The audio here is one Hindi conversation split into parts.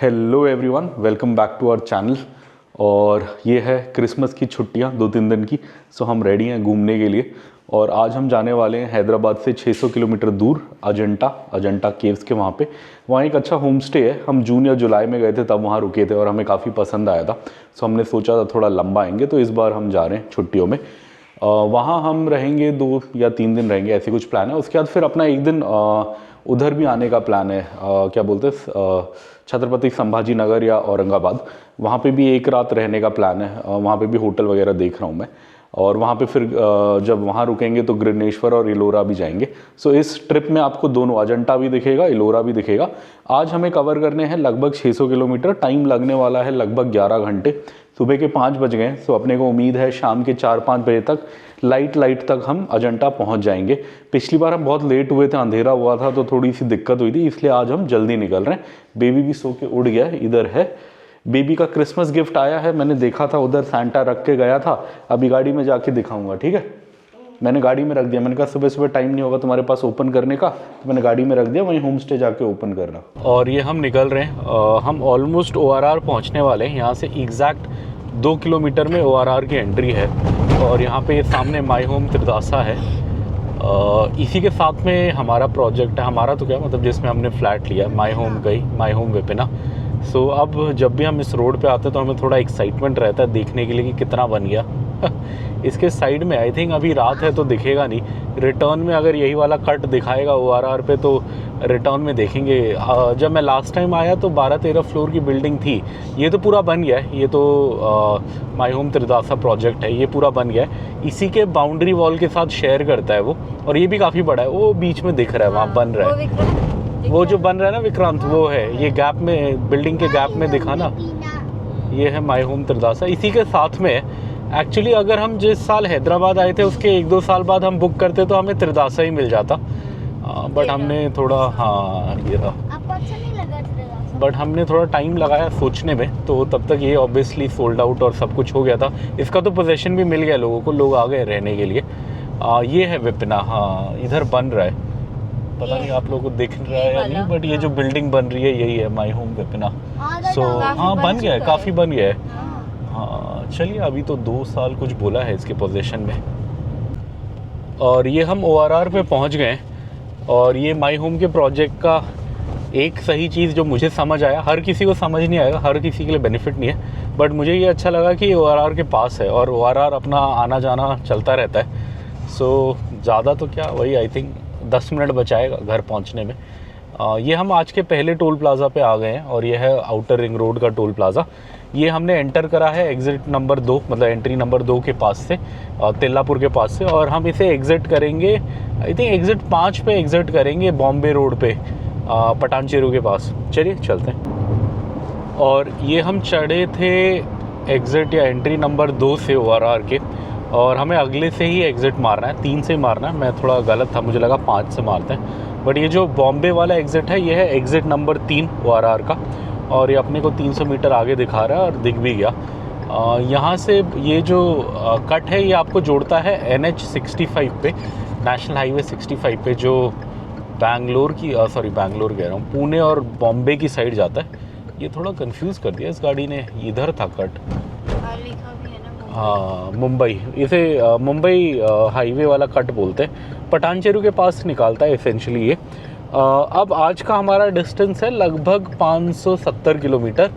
Hello everyone, welcome back to our channel. और ये है क्रिसमस की छुट्टियां 2-3 दिन की। सो हम रेडी हैं घूमने के लिए और आज हम जाने वाले हैं हैदराबाद से 600 किलोमीटर दूर अजंता केव्स के वहाँ पे। वहाँ एक अच्छा होम स्टे है। हम जून या जुलाई में गए थे, तब वहाँ रुके थे और हमें काफ़ी पसंद आया था। सो हमने सोचा था थोड़ा लंबा आएंगे, तो इस बार हम जा रहे हैं छुट्टियों में। वहाँ हम रहेंगे 2 या 3 दिन रहेंगे, ऐसे कुछ प्लान है। उसके बाद फिर अपना एक दिन उधर भी आने का प्लान है। क्या बोलते हैं, छत्रपति संभाजी नगर या औरंगाबाद, वहाँ पे भी एक रात रहने का प्लान है। वहाँ पे भी होटल वगैरह देख रहा हूँ मैं। और वहाँ पे फिर जब वहाँ रुकेंगे तो ग्रिनेश्वर और इलोरा भी जाएंगे। सो इस ट्रिप में आपको दोनों अजंता भी दिखेगा, इलोरा भी दिखेगा। आज हमें कवर करने हैं लगभग 600 किलोमीटर। टाइम लगने वाला है लगभग 11 घंटे। सुबह के 5 बज गए, सो अपने को उम्मीद है शाम के 4-5 बजे तक लाइट तक हम अजंता पहुंच जाएंगे। पिछली बार हम बहुत लेट हुए थे, अंधेरा हुआ था तो थोड़ी सी दिक्कत हुई थी, इसलिए आज हम जल्दी निकल रहे हैं। बेबी भी सो के उड़ गया है, इधर है। बेबी का क्रिसमस गिफ्ट आया है, मैंने देखा था उधर, सैंटा रख के गया था। अभी गाड़ी में जाके दिखाऊंगा, ठीक है। मैंने गाड़ी में रख दिया, मैंने कहा सुबह सुबह टाइम नहीं होगा तुम्हारे पास ओपन करने का, तो मैंने गाड़ी में रख दिया, वहीं होम स्टे जाके ओपन करना। और ये हम निकल रहे हैं। हम ऑलमोस्ट ORR पहुँचने वाले हैं। यहाँ से एग्जैक्ट 2 किलोमीटर में ORR की एंट्री है। और यहाँ पे ये सामने माई होम त्रिदासा है। इसी के साथ में हमारा प्रोजेक्ट है, हमारा तो क्या मतलब जिसमें हमने फ्लैट लिया है, माई होम विपिना। सो अब जब भी हम इस रोड पे आते हैं तो हमें थोड़ा एक्साइटमेंट रहता है देखने के लिए कि कितना बन गया। इसके साइड में आई थिंक अभी रात है तो दिखेगा नहीं, रिटर्न में अगर यही वाला कट दिखाएगा ORR पे तो रिटर्न में देखेंगे। जब मैं लास्ट टाइम आया तो 12-13 फ्लोर की बिल्डिंग थी। ये तो पूरा बन गया है, ये तो माई होम त्रिदासा प्रोजेक्ट है, ये पूरा बन गया है। इसी के बाउंड्री वॉल के साथ शेयर करता है वो, और ये भी काफ़ी बड़ा है। वो बीच में दिख रहा है, वहाँ बन रहा है वो जो बन रहा है ना विक्रांत, वो है ये गैप में, बिल्डिंग के गैप में दिखा ना, ये है माई होम त्रिदासा। इसी के साथ में एक्चुअली अगर हम जिस साल हैदराबाद आए थे उसके 1-2 साल बाद हम बुक करते तो हमें त्रिदासा ही मिल जाता। बट हमने थोड़ा ये रहा, बट हमने थोड़ा टाइम लगाया सोचने में, तो तब तक ये ऑब्वियसली सोल्ड आउट और सब कुछ हो गया था। इसका तो पोजेशन भी मिल गया लोगों को, लोग आ गए रहने के लिए। ये है विपिना, हाँ इधर बन रहा है, पता नहीं आप लोगों को दिख रहा है या नहीं, बट ये जो बिल्डिंग बन रही है यही है माई होम विपिना। सो हाँ बन गया है, काफ़ी बन गया है। हाँ चलिए, अभी तो 2 साल कुछ बोला है इसके पोजीशन में। और ये हम ORR पे पहुंच गए। और ये माई होम के प्रोजेक्ट का एक सही चीज़ जो मुझे समझ आया, हर किसी को समझ नहीं आएगा, हर किसी के लिए बेनिफिट नहीं है, बट मुझे ये अच्छा लगा कि ORR के पास है और ORR अपना आना जाना चलता रहता है। सो ज़्यादा तो क्या, वही आई थिंक 10 मिनट बचाएगा घर पहुंचने में। ये हम आज के पहले टोल प्लाज़ा पे आ गए हैं और ये है आउटर रिंग रोड का टोल प्लाज़ा। ये हमने एंटर करा है एग्ज़िट नंबर 2, मतलब एंट्री नंबर 2 के पास से, तेलापुर के पास से। और हम इसे एग्ज़िट करेंगे, आई थिंक एग्ज़िट 5 पे एग्ज़िट करेंगे, बॉम्बे रोड पे, पटानचेरू के पास। चलिए चलते हैं। और ये हम चढ़े थे एग्ज़िट या एंट्री नंबर 2 से ORR के, और हमें अगले से ही एग्ज़िट मारना है, 3 से मारना है। मैं थोड़ा गलत था, मुझे लगा 5 से मारते हैं, बट ये जो बॉम्बे वाला एग्ज़िट है ये है एग्ज़िट नंबर 3 ORR का। और ये अपने को 300 मीटर आगे दिखा रहा है और दिख भी गया। यहाँ से ये जो कट है ये आपको जोड़ता है NH 65 पे, नेशनल हाईवे 65 पे, जो बैंगलोर कह रहा हूँ, पुणे और बॉम्बे की साइड जाता है। ये थोड़ा कंफ्यूज कर दिया इस गाड़ी ने, इधर था कट। हाँ मुंबई, इसे मुंबई हाईवे वाला कट बोलते हैं। पटानचेरू के पास निकालता है एसेंशली ये। अब आज का हमारा डिस्टेंस है लगभग 570 किलोमीटर,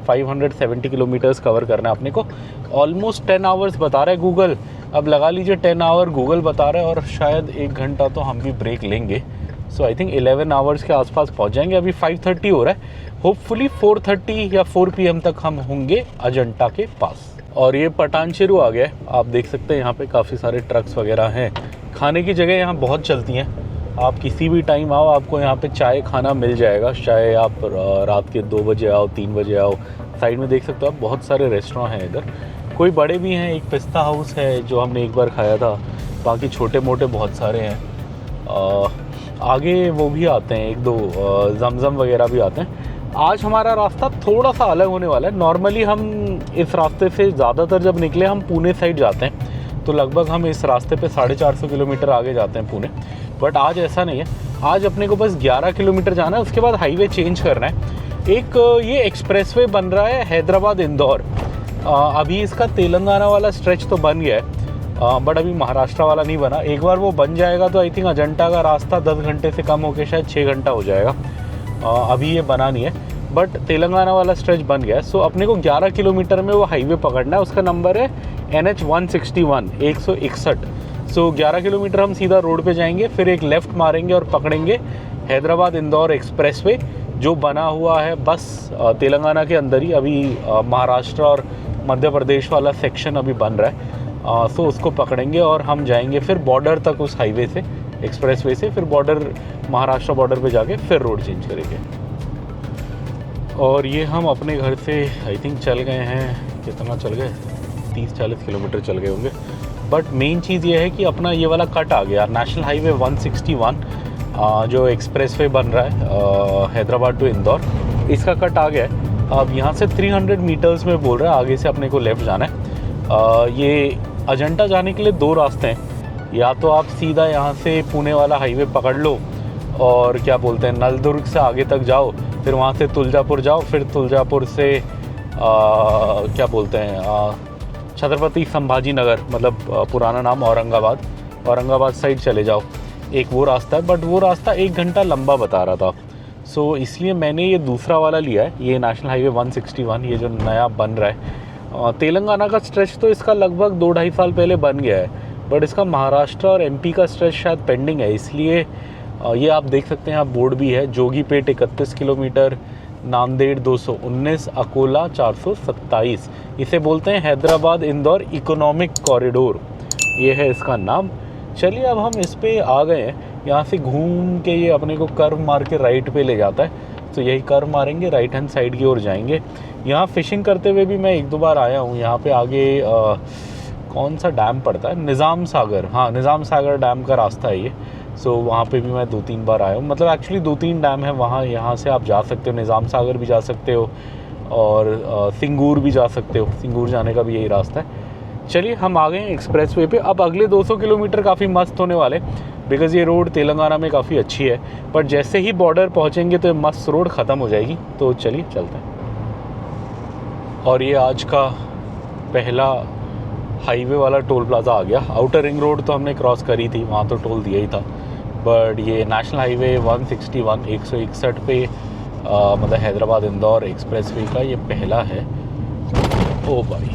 570 किलोमीटर्स कवर करना है अपने को। ऑलमोस्ट 10 आवर्स बता रहा है गूगल। अब लगा लीजिए 10 आवर गूगल बता रहा है, और शायद 1 घंटा तो हम भी ब्रेक लेंगे। सो आई थिंक 11 आवर्स के आसपास पहुंच जाएंगे। अभी 5:30 हो रहा है, होपफुली 4:30 या 4 PM तक हम होंगे अजंता के पास। और ये पटानचेरू आ गया, आप देख सकते हैं यहाँ पे काफ़ी सारे ट्रक्स वगैरह हैं। खाने की जगह यहाँ बहुत चलती हैं, आप किसी भी टाइम आओ आपको यहाँ पे चाय खाना मिल जाएगा। चाहे आप रात के 2 बजे आओ, 3 बजे आओ। साइड में देख सकते हो आप, बहुत सारे रेस्टोरेंट हैं इधर, कोई बड़े भी हैं। एक पिस्ता हाउस है जो हमने एक बार खाया था, बाकी छोटे मोटे बहुत सारे हैं। आगे वो भी आते हैं, 1-2 जमजम वगैरह भी आते हैं। आज हमारा रास्ता थोड़ा सा अलग होने वाला है। नॉर्मली हम इस रास्ते से ज़्यादातर जब निकले हम पुणे साइड जाते हैं, तो लगभग हम इस रास्ते पे 450 किलोमीटर आगे जाते हैं पुणे। बट आज ऐसा नहीं है, आज अपने को बस 11 किलोमीटर जाना है, उसके बाद हाईवे चेंज करना है। एक ये एक्सप्रेसवे बन रहा है हैदराबाद इंदौर। अभी इसका तेलंगाना वाला स्ट्रेच तो बन गया है, बट अभी महाराष्ट्र वाला नहीं बना। एक बार वो बन जाएगा तो आई थिंक अजंता का रास्ता 10 घंटे से कम होकर शायद 6 घंटा हो जाएगा। अभी ये बना नहीं है, बट तेलंगाना वाला स्ट्रेच बन गया है। सो अपने को 11 किलोमीटर में वो हाईवे पकड़ना है। उसका नंबर है NH 161 161। सो 11 किलोमीटर हम सीधा रोड पे जाएंगे, फिर एक लेफ़्ट मारेंगे और पकड़ेंगे हैदराबाद इंदौर एक्सप्रेसवे जो बना हुआ है बस तेलंगाना के अंदर ही। अभी महाराष्ट्र और मध्य प्रदेश वाला सेक्शन अभी बन रहा है। सो उसको पकड़ेंगे और हम जाएंगे फिर बॉर्डर तक उस हाईवे से, एक्सप्रेसवे से, फिर बॉर्डर महाराष्ट्र बॉर्डर पे जाके फिर रोड चेंज करेंगे। और ये हम अपने घर से आई थिंक चल गए हैं, कितना चल गए, 30-40 किलोमीटर चल गए होंगे। बट मेन चीज़ ये है कि अपना ये वाला कट आ गया, नेशनल हाईवे 161 जो एक्सप्रेसवे बन रहा है हैदराबाद टू इंदौर, इसका कट आ गया है। अब यहाँ से 300 मीटर्स में बोल रहा है आगे से अपने को लेफ़्ट जाना है। ये अजंता जाने के लिए 2 रास्ते हैं, या तो आप सीधा यहाँ से पुणे वाला हाईवे पकड़ लो और क्या बोलते हैं नलदुर्ग से आगे तक जाओ, फिर वहाँ से तुलजापुर जाओ, फिर तुलजापुर से क्या बोलते हैं छत्रपति संभाजी नगर, मतलब पुराना नाम औरंगाबाद साइड चले जाओ। एक वो रास्ता है, बट वो रास्ता 1 घंटा लंबा बता रहा था। सो इसलिए मैंने ये दूसरा वाला लिया है, ये नेशनल हाईवे 161, ये जो नया बन रहा है। तेलंगाना का स्ट्रेच तो इसका लगभग 2-2.5 साल पहले बन गया है, बट इसका महाराष्ट्र और MP का स्ट्रेच शायद पेंडिंग है। इसलिए ये आप देख सकते हैं, यहाँ बोर्ड भी है, जोगीपेट 31 किलोमीटर, नांदेड़ 219, अकोला 427। इसे बोलते हैं हैदराबाद इंदौर इकोनॉमिक कॉरिडोर, ये है इसका नाम। चलिए अब हम इस पे आ गए हैं, यहाँ से घूम के ये अपने को कर्व मार के राइट पे ले जाता है। तो यही कर्व मारेंगे, राइट हैंड साइड की ओर जाएंगे। यहाँ फ़िशिंग करते हुए भी मैं 1-2 बार आया हूँ। यहाँ पे आगे कौन सा डैम पड़ता है, निज़ाम सागर, हाँ निज़ाम सागर डैम का रास्ता है ये। सो वहाँ पे भी मैं 2-3 बार आया हूँ, मतलब एक्चुअली 2-3 डैम है वहाँ, यहाँ से आप जा सकते हो, निज़ाम सागर भी जा सकते हो और सिंगूर भी जा सकते हो। सिंगूर जाने का भी यही रास्ता है। चलिए हम आ गए हैं एक्सप्रेसवे पे। अब अगले 200 किलोमीटर काफ़ी मस्त होने वाले, बिकॉज़ ये रोड तेलंगाना में काफ़ी अच्छी है, बट जैसे ही बॉर्डर पहुँचेंगे तो ये मस्त रोड ख़त्म हो जाएगी। तो चलिए चलते हैं। और ये आज का पहला हाईवे वाला टोल प्लाज़ा आ गया। आउटर रिंग रोड तो हमने क्रॉस करी थी, वहाँ तो टोल दिया ही था, बट ये नेशनल हाईवे 161 161 पे मतलब हैदराबाद इंदौर एक्सप्रेसवे का ये पहला है। ओ भाई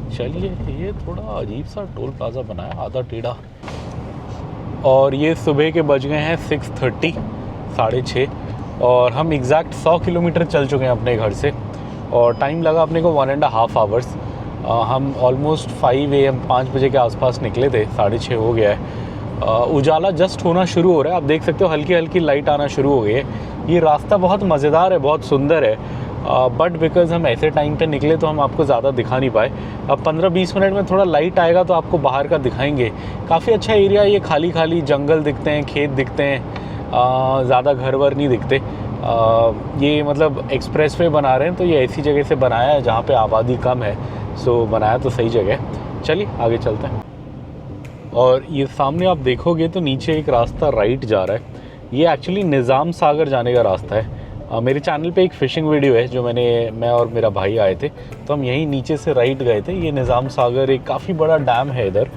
चलिए, ये थोड़ा अजीब सा टोल प्लाज़ा बनाया, आधा टेढ़ा। और ये सुबह के बज गए हैं 6:30, 6:30, और हम एग्जैक्ट 100 किलोमीटर चल चुके हैं अपने घर से, और टाइम लगा अपने को 1.5 आवर्स। हम ऑलमोस्ट 5 AM 5 बजे के आसपास निकले थे, 6:30 हो गया है। उजाला जस्ट होना शुरू हो रहा है, आप देख सकते हो हल्की हल्की लाइट आना शुरू हो गई है। ये रास्ता बहुत मज़ेदार है, बहुत सुंदर है, बट बिकॉज़ हम ऐसे टाइम पे निकले तो हम आपको ज़्यादा दिखा नहीं पाए। अब 15-20 मिनट में थोड़ा लाइट आएगा तो आपको बाहर का दिखाएंगे। काफ़ी अच्छा एरिया है ये, खाली खाली जंगल दिखते हैं, खेत दिखते हैं, ज़्यादा घर वर नहीं दिखते। ये मतलब एक्सप्रेसवे बना रहे हैं तो ये ऐसी जगह से बनाया है जहाँ पे आबादी कम है, सो बनाया तो सही जगह है। चलिए आगे चलते हैं। और ये सामने आप देखोगे तो नीचे एक रास्ता राइट जा रहा है, ये एक्चुअली निज़ाम सागर जाने का रास्ता है। मेरे चैनल पे एक फ़िशिंग वीडियो है जो मैं और मेरा भाई आए थे, तो हम यहीं नीचे से राइट गए थे। ये निज़ाम सागर एक काफ़ी बड़ा डैम है इधर,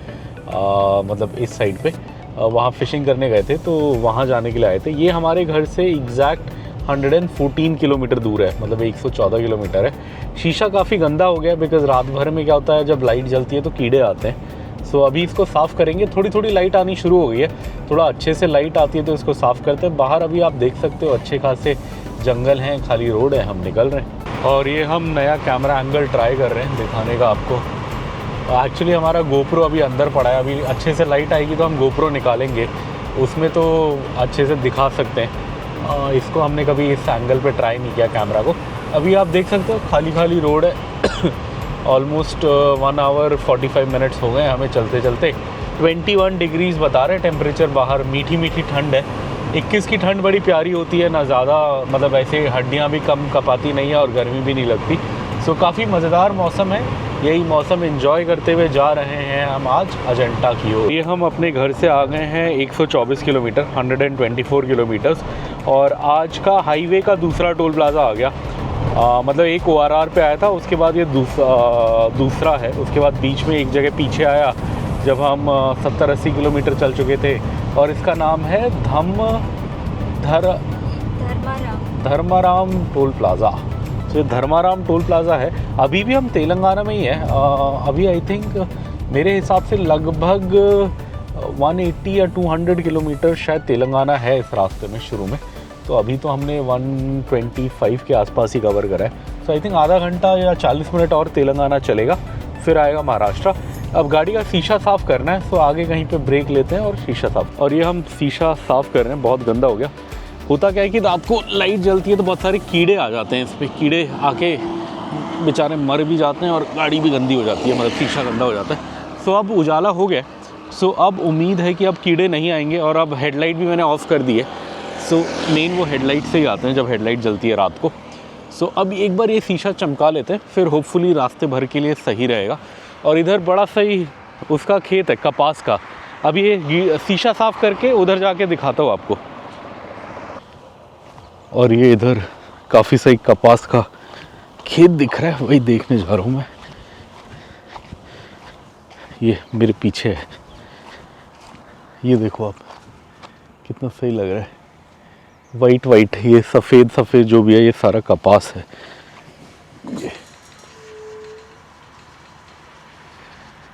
मतलब इस साइड पे, वहाँ फ़िशिंग करने गए थे, तो वहाँ जाने के लिए आए थे। ये हमारे घर से एग्जैक्ट 114 किलोमीटर दूर है, मतलब 114 किलोमीटर है। शीशा काफ़ी गंदा हो गया बिकॉज़ रात भर में क्या होता है जब लाइट जलती है तो कीड़े आते हैं। सो अभी इसको साफ़ करेंगे, थोड़ी थोड़ी लाइट आनी शुरू हो गई है, थोड़ा अच्छे से लाइट आती है तो इसको साफ़ करते हैं। बाहर अभी आप देख सकते हो अच्छे खासे जंगल हैं, खाली रोड है, हम निकल रहे हैं। और ये हम नया कैमरा एंगल ट्राई कर रहे हैं दिखाने का आपको। एक्चुअली हमारा गोप्रो अभी अंदर पड़ा है, अभी अच्छे से लाइट आएगी तो हम गोप्रो निकालेंगे, उसमें तो अच्छे से दिखा सकते हैं। इसको हमने कभी इस एंगल पे ट्राई नहीं किया कैमरा को। अभी आप देख सकते हो खाली खाली रोड है। ऑलमोस्ट 1 आवर 45 मिनट्स हो गए हमें चलते चलते। 21 डिग्रीज़ बता रहे टेम्परेचर बाहर, मीठी मीठी ठंड है। 21 की ठंड बड़ी प्यारी होती है ना, ज़्यादा मतलब ऐसे हड्डियाँ भी कम कपाती नहीं है और गर्मी भी नहीं लगती। सो काफ़ी मज़ेदार मौसम है, यही मौसम एंजॉय करते हुए जा रहे हैं हम आज अजंता की ओर। ये हम अपने घर से आ गए हैं 124 किलोमीटर, 124 किलोमीटर्स, और आज का हाईवे का दूसरा टोल प्लाज़ा आ गया। मतलब एक ORR पे आया था, उसके बाद ये दूसरा है। उसके बाद बीच में एक जगह पीछे आया जब हम 70-80 किलोमीटर चल चुके थे, और इसका नाम है धर्माराम टोल प्लाज़ा। तो धर्माराम टोल प्लाज़ा है। अभी भी हम तेलंगाना में ही हैं। अभी आई थिंक मेरे हिसाब से लगभग 180 या 200 किलोमीटर शायद तेलंगाना है इस रास्ते में शुरू में। तो अभी तो हमने 125 के आसपास ही कवर करा है। तो आई थिंक आधा घंटा या 40 मिनट और तेलंगाना चलेगा, फिर आएगा महाराष्ट्र। अब गाड़ी का शीशा साफ़ करना है, तो आगे कहीं पे ब्रेक लेते हैं और शीशा साफ़। और ये हम शीशा साफ़ कर रहे हैं, बहुत गंदा हो गया। होता क्या है कि रात को लाइट जलती है तो बहुत सारे कीड़े आ जाते हैं इस पर। कीड़े आके बेचारे मर भी जाते हैं और गाड़ी भी गंदी हो जाती है, मतलब शीशा गंदा हो जाता है। सो अब उजाला हो गया, सो अब उम्मीद है कि अब कीड़े नहीं आएंगे। और अब हेडलाइट भी मैंने ऑफ़ कर दी है। सो मेन वो हेडलाइट से ही आते हैं जब हेडलाइट जलती है रात को। सो अब एक बार ये शीशा चमका लेते हैं, फिर होपफुली रास्ते भर के लिए सही रहेगा। और इधर बड़ा सही उसका खेत है कपास का। अब ये शीशा साफ़ करके उधर जाके दिखाता हूँ आपको। और ये इधर काफ़ी सही कपास का खेत दिख रहा है, वही देखने जा रहा हूँ मैं। ये मेरे पीछे है, ये देखो आप, कितना सही लग रहा है। वाइट वाइट, ये सफ़ेद सफ़ेद जो भी है ये सारा कपास है। ये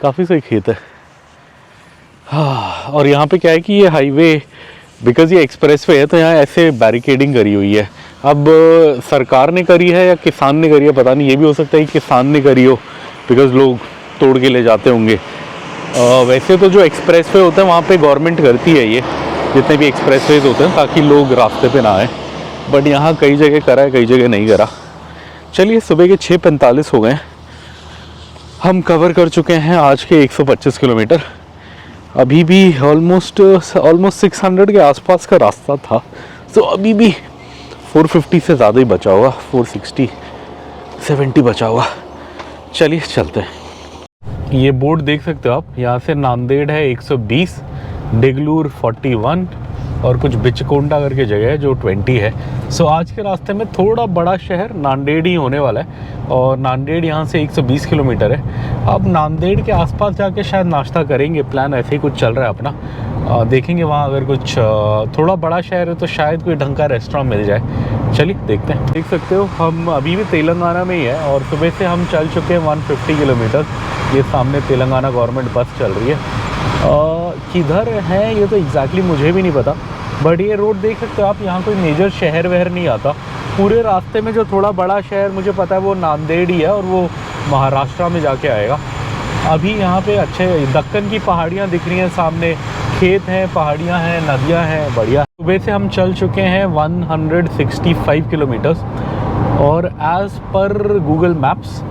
काफ़ी सही खेत है। हाँ, और यहाँ पे क्या है कि ये हाईवे, बिकॉज़ ये एक्सप्रेसवे है तो यहाँ ऐसे बैरिकेडिंग करी हुई है। अब सरकार ने करी है या किसान ने करी है पता नहीं, ये भी हो सकता है कि किसान ने करी हो, बिकॉज़ लोग तोड़ के ले जाते होंगे। वैसे तो जो एक्सप्रेसवे होता है वहाँ पे गवर्नमेंट करती है ये, जितने भी एक्सप्रेसवेज होते हैं, ताकि लोग रास्ते पे ना आए। बट यहाँ कई जगह करा है, कई जगह नहीं करा। चलिए, सुबह के 6:45 हो गए, हम कवर कर चुके हैं आज के 125 किलोमीटर। अभी भी ऑलमोस्ट 600 के आसपास का रास्ता था। तो अभी भी 450 से ज़्यादा ही बचा होगा, 460-70 बचा होगा। चलिए चलते हैं। ये बोर्ड देख सकते हो आप, यहाँ से नांदेड़ है 120, डिगलूर 41 और कुछ बिचकोंडा करके जगह है जो 20 है। सो आज के रास्ते में थोड़ा बड़ा शहर नांदेड़ ही होने वाला है, और नांदेड़ यहाँ से 120 किलोमीटर है। अब नांदेड़ के आसपास जाके शायद नाश्ता करेंगे, प्लान ऐसे ही कुछ चल रहा है अपना। देखेंगे वहाँ अगर कुछ थोड़ा बड़ा शहर है तो शायद कोई ढंग का रेस्टोरेंट मिल जाए। चलिए देखते हैं। देख सकते हो हम अभी भी तेलंगाना में ही है, और सुबह से हम चल चुके हैं 150 किलोमीटर। ये सामने तेलंगाना गवर्नमेंट बस चल रही है। किधर है ये तो एग्जैक्टली मुझे भी नहीं पता, बट ये रोड देख सकते हो आप, यहाँ कोई मेजर शहर वहर नहीं आता। पूरे रास्ते में जो थोड़ा बड़ा शहर मुझे पता है वो नांदेड़ ही है, और वो महाराष्ट्र में जाके आएगा। अभी यहाँ पे अच्छे दक्कन की पहाड़ियाँ दिख रही हैं सामने, खेत हैं, पहाड़ियाँ हैं, नदियाँ हैं, बढ़िया। सुबह से हम चल चुके हैं 165 किलोमीटर्स, और as per Google maps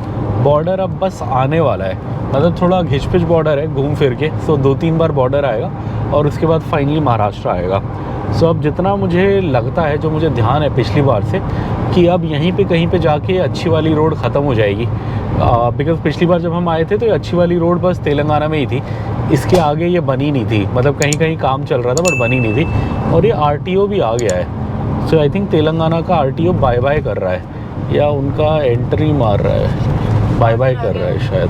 border अब बस आने वाला है। मतलब थोड़ा घिचपिच बॉर्डर है घूम फिर के, सो 2-3 बार बॉर्डर आएगा और उसके बाद फाइनली महाराष्ट्र आएगा। सो अब जितना मुझे लगता है, जो मुझे ध्यान है पिछली बार से, कि अब यहीं पे कहीं पे जाके अच्छी वाली रोड ख़त्म हो जाएगी। बिकॉज़ पिछली बार जब हम आए थे तो ये अच्छी वाली रोड बस तेलंगाना में ही थी, इसके आगे ये बनी नहीं थी। मतलब कहीं कहीं काम चल रहा था बट बनी नहीं थी। और ये RTO भी आ गया है। सो आई थिंक तेलंगाना का RTO बाय बाय कर रहा है, या उनका एंट्री मार रहा है, बाय बाय कर रहा है शायद।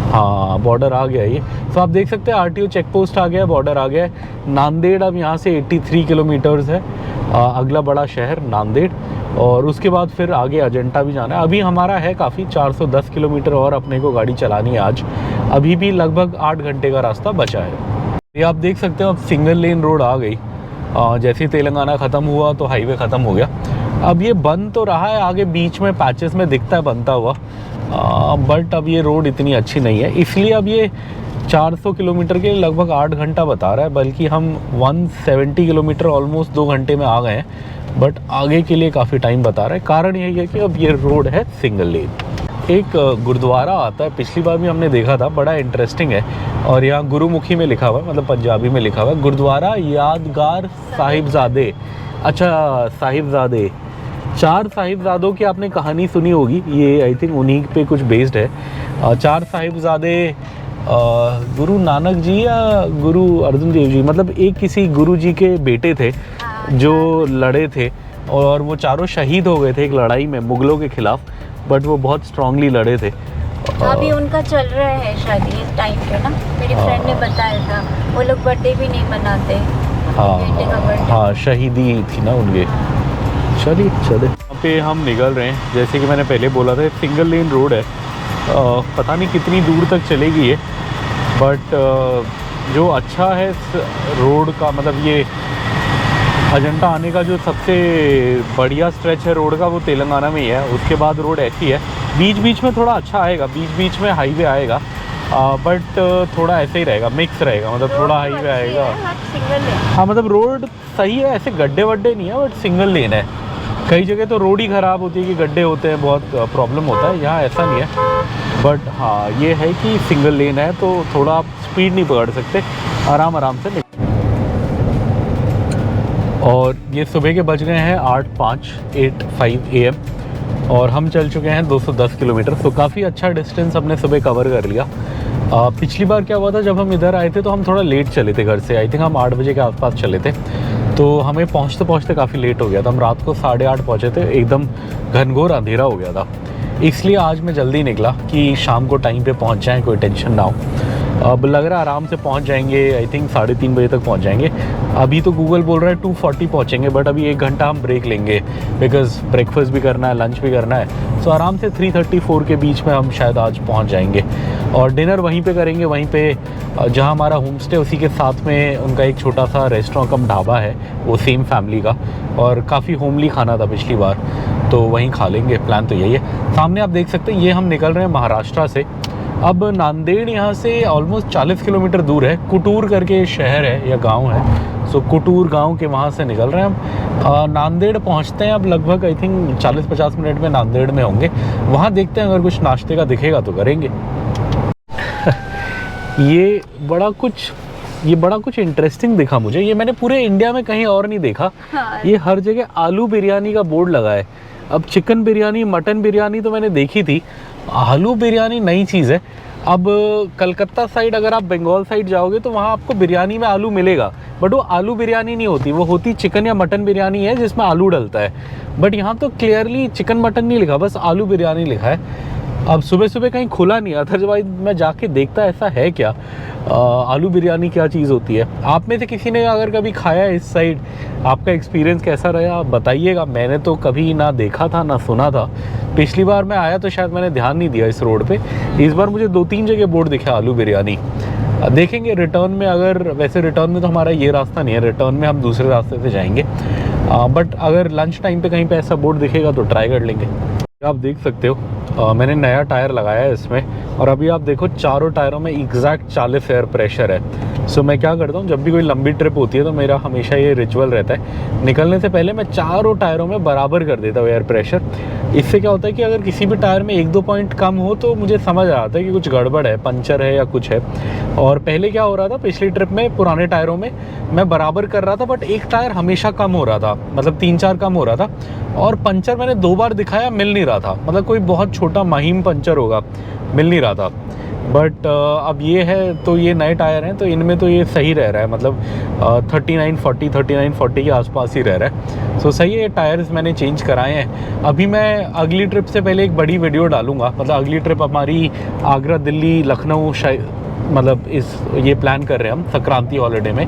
हाँ, बॉर्डर आ गया ये। तो आप देख सकते हैं RTO चेक पोस्ट आ गया, बॉर्डर आ गया है। नांदेड़ अब यहाँ से 83 किलोमीटर्स है, अगला बड़ा शहर नांदेड़, और उसके बाद फिर आगे अजंता भी जाना है। अभी हमारा है काफ़ी, 410 किलोमीटर और अपने को गाड़ी चलानी है आज। अभी भी लगभग 8 घंटे का रास्ता बचा है। ये आप देख सकते हो अब सिंगल लेन रोड आ गई। जैसे ही तेलंगाना ख़त्म हुआ तो हाईवे ख़त्म हो गया। अब ये बन तो रहा है, आगे बीच में पैचेस में दिखता है बनता हुआ, बट अब ये रोड इतनी अच्छी नहीं है, इसलिए अब ये 400 किलोमीटर के लगभग 8 घंटा बता रहा है, बल्कि हम 170 किलोमीटर ऑलमोस्ट 2 घंटे में आ गए हैं, बट आगे के लिए काफ़ी टाइम बता रहा है। कारण यही है कि अब ये रोड है सिंगल लेन। एक गुरुद्वारा आता है, पिछली बार भी हमने देखा था, बड़ा इंटरेस्टिंग है, और यहाँ गुरुमुखी में लिखा हुआ है, मतलब पंजाबी में लिखा हुआ है, गुरुद्वारा यादगार साहिबजादे। अच्छा, साहिबजादे, 4 साहिबजादों की आपने कहानी सुनी होगी, ये आई थिंक उन्हीं पे कुछ बेस्ड है। 4 साहिबजादे गुरु नानक जी या गुरु अर्जुन देव जी, मतलब एक किसी गुरु जी के बेटे थे, जो लड़े थे, और वो चारों शहीद हो गए थे एक लड़ाई में मुगलों के खिलाफ, बट वो बहुत स्ट्रांगली लड़े थे। अभी उनका चल रहा है शादी इस टाइम पे ना, मेरी फ्रेंड ने बताया था। वो लोग बर्थडे भी नहीं मनाते। हाँ, शहीदी थी ना उनके। चलिए चले, यहाँ पे हम निकल रहे हैं। जैसे कि मैंने पहले बोला था, सिंगल लेन रोड है। पता नहीं कितनी दूर तक चलेगी ये, बट जो अच्छा है इस रोड का, मतलब ये अजंता आने का जो सबसे बढ़िया स्ट्रेच है रोड का, वो तेलंगाना में ही है। उसके बाद रोड ऐसी है, बीच बीच में थोड़ा अच्छा आएगा, बीच बीच में हाईवे आएगा, बट थोड़ा ऐसे ही रहेगा, मिक्स रहेगा, मतलब थोड़ा हाईवे आएगा। हाँ, मतलब रोड सही है, ऐसे गड्ढे वड्ढे नहीं है, बट सिंगल लेन है। कई जगह तो रोड ही ख़राब होती है कि गड्ढे होते हैं, बहुत प्रॉब्लम होता है। यहाँ ऐसा नहीं है, बट हाँ ये है कि सिंगल लेन है, तो थोड़ा आप स्पीड नहीं पकड़ सकते, आराम आराम से निकल। और ये सुबह के बज गए हैं 8:05 AM, और हम चल चुके हैं 210 किलोमीटर। तो काफ़ी अच्छा डिस्टेंस हमने सुबह कवर कर लिया। पिछली बार क्या हुआ था, जब हम इधर आए थे तो हम थोड़ा लेट चले थे घर से। आई थिंक हम 8 बजे के आसपास चले थे, तो हमें पहुंचते पहुंचते काफ़ी लेट हो गया था। हम रात को 8:30 पहुंचे थे, एकदम घनघोर अंधेरा हो गया था। इसलिए आज मैं जल्दी निकला कि शाम को टाइम पे पहुंच जाएं, कोई टेंशन ना हो। अब लग रहा है आराम से पहुंच जाएंगे, आई थिंक 3:30 बजे तक पहुंच जाएंगे। अभी तो गूगल बोल रहा है 2:40 पहुंचेंगे, बट अभी 1 घंटा हम ब्रेक लेंगे, बिकॉज़ ब्रेकफास्ट भी करना है, लंच भी करना है। सो आराम से 3:34 के बीच में हम शायद आज पहुंच जाएंगे, और डिनर वहीं पे करेंगे, वहीं पे जहां हमारा होम स्टे, उसी के साथ में उनका एक छोटा सा रेस्टोरेंट कम ढाबा है, वो सेम फैमिली का, और काफ़ी होमली खाना था पिछली बार, तो वहीं खा लेंगे। प्लान तो यही है। सामने आप देख सकते हैं, ये हम निकल रहे हैं महाराष्ट्र से। अब नांदेड़ यहाँ से ऑलमोस्ट 40 किलोमीटर दूर है। कुटूर करके शहर है या गांव है, सो कुटूर गांव के वहाँ से निकल रहे हैं हम। नांदेड़ पहुँचते हैं अब लगभग, आई थिंक 40-50 मिनट में नांदेड़ में होंगे। वहाँ देखते हैं, अगर कुछ नाश्ते का दिखेगा तो करेंगे। ये बड़ा कुछ इंटरेस्टिंग दिखा मुझे। ये मैंने पूरे इंडिया में कहीं और नहीं देखा। हाँ। ये हर जगह आलू बिरयानी का बोर्ड लगा है। अब चिकन बिरयानी, मटन बिरयानी तो मैंने देखी थी, आलू बिरयानी नई चीज़ है। अब कलकत्ता साइड, अगर आप बंगाल साइड जाओगे तो वहाँ आपको बिरयानी में आलू मिलेगा, बट वो आलू बिरयानी नहीं होती, वो होती चिकन या मटन बिरयानी है जिसमें आलू डलता है। बट यहाँ तो क्लियरली चिकन मटन नहीं लिखा, बस आलू बिरयानी लिखा है। अब सुबह सुबह कहीं खुला नहीं, अदरवाइज मैं जाके देखता ऐसा है क्या, आलू बिरयानी क्या चीज़ होती है। आप में से किसी ने अगर कभी खाया है इस साइड, आपका एक्सपीरियंस कैसा रहा आप बताइएगा। मैंने तो कभी ना देखा था ना सुना था। पिछली बार मैं आया तो शायद मैंने ध्यान नहीं दिया इस रोड पे। इस बार मुझे 2-3 जगह बोर्ड दिखा आलू बिरयानी। देखेंगे रिटर्न में, अगर वैसे रिटर्न में तो हमारा ये रास्ता नहीं है, रिटर्न में हम दूसरे रास्ते से जाएंगे, बट अगर लंच टाइम पे कहीं पे ऐसा बोर्ड दिखेगा तो ट्राई कर लेंगे। आप देख सकते हो मैंने नया टायर लगाया है इसमें, और अभी आप देखो चारों टायरों में एग्जैक्ट 40 एयर प्रेशर है। सो मैं क्या करता हूँ, जब भी कोई लंबी ट्रिप होती है तो मेरा हमेशा ये रिचुअल रहता है, निकलने से पहले मैं चारों टायरों में बराबर कर देता हूँ एयर प्रेशर। इससे क्या होता है कि अगर किसी भी टायर में 1-2 पॉइंट कम हो तो मुझे समझ आ जाता है कि कुछ गड़बड़ है, पंचर है या कुछ है। और पहले क्या हो रहा था, पिछली ट्रिप में पुराने टायरों में मैं बराबर कर रहा था, बट एक टायर हमेशा कम हो रहा था, मतलब 3-4 कम हो रहा था, और पंचर मैंने 2 बार दिखाया, मिल नहीं रहा था, मतलब कोई बहुत छोटा महीम पंचर होगा, मिल नहीं रहा था। बट अब ये है, तो ये नए टायर हैं तो इनमें तो ये सही रह रहा है, मतलब 3940 के आसपास ही रह रहा है। सो सही है, ये टायर्स मैंने चेंज कराए हैं। अभी मैं अगली ट्रिप से पहले एक बड़ी वीडियो डालूंगा, मतलब अगली ट्रिप हमारी आगरा, दिल्ली, लखनऊ, मतलब ये प्लान कर रहे हैं हम संक्रांति हॉलीडे में,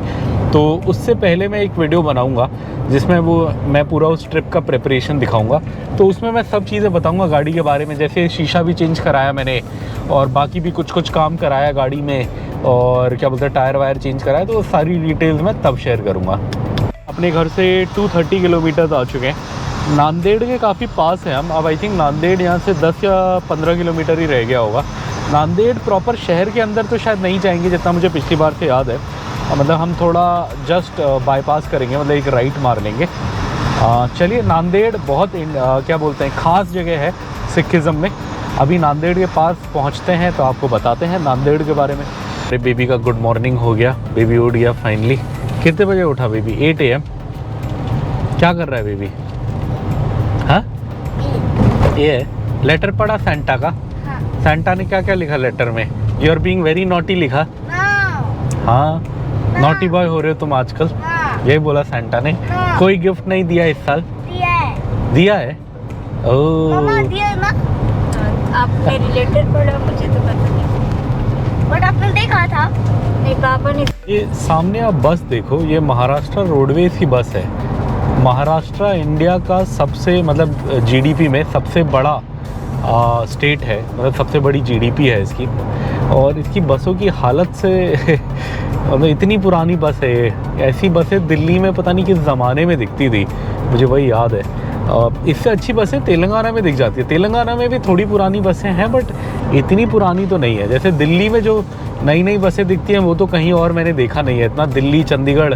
तो उससे पहले मैं एक वीडियो बनाऊंगा जिसमें मैं पूरा उस ट्रिप का प्रिपरेशन दिखाऊंगा। तो उसमें मैं सब चीज़ें बताऊंगा गाड़ी के बारे में, जैसे शीशा भी चेंज कराया मैंने, और बाकी भी कुछ काम कराया गाड़ी में, और क्या बोलते हैं टायर वायर चेंज कराया, तो सारी डिटेल्स मैं तब शेयर करूँगा। अपने घर से 230 किलोमीटर आ चुके हैं, नांदेड़ के काफ़ी पास हैं हम। अब आई थिंक नांदेड़ यहाँ से 10 या 15 किलोमीटर ही रह गया होगा। नांदेड़ प्रॉपर शहर के अंदर तो शायद नहीं जाएंगे, जितना मुझे पिछली बार से याद है। मतलब हम थोड़ा जस्ट बाईपास करेंगे, मतलब एक राइट मार लेंगे। चलिए, नांदेड़ बहुत क्या बोलते हैं ख़ास जगह है सिखिज़म में। अभी नांदेड़ के पास पहुंचते हैं तो आपको बताते हैं नांदेड़ के बारे में। अरे बेबी का गुड मॉर्निंग हो गया, बेबी उठ गया फाइनली। कितने बजे उठा बेबी? 8 AM। क्या कर रहा है बेबी? हाँ, ये लेटर पढ़ा सेंटा का। हाँ। सेंटा ने क्या क्या लिखा लेटर में? You are being very naughty लिखा। हाँ, नॉटी बॉय हो रहे हो तुम आजकल। यही बोला सैंटा ने। हाँ। कोई गिफ्ट नहीं दिया इस साल? दिया है। दिया है? मम्मा ओह, दिया है ना? आपने रिलेटेड पढ़ा, मुझे तो पता नहीं, बट आपने देखा था। नहीं, पापा ने। ये सामने आप बस देखो, ये महाराष्ट्र रोडवेज की बस है। महाराष्ट्र इंडिया का सबसे मतलब जीडीपी में सबसे बड़ा स्टेट है, मतलब सबसे बड़ी जीडीपी है इसकी। और इसकी बसों की हालत से मतलब इतनी पुरानी बस है ये। ऐसी बसें दिल्ली में पता नहीं किस ज़माने में दिखती थी, मुझे वही याद है। इससे अच्छी बसें तेलंगाना में दिख जाती है। तेलंगाना में भी थोड़ी पुरानी बसें हैं, बट इतनी पुरानी तो नहीं है। जैसे दिल्ली में जो नई नई बसें दिखती हैं वो तो कहीं और मैंने देखा नहीं है इतना। दिल्ली, चंडीगढ़,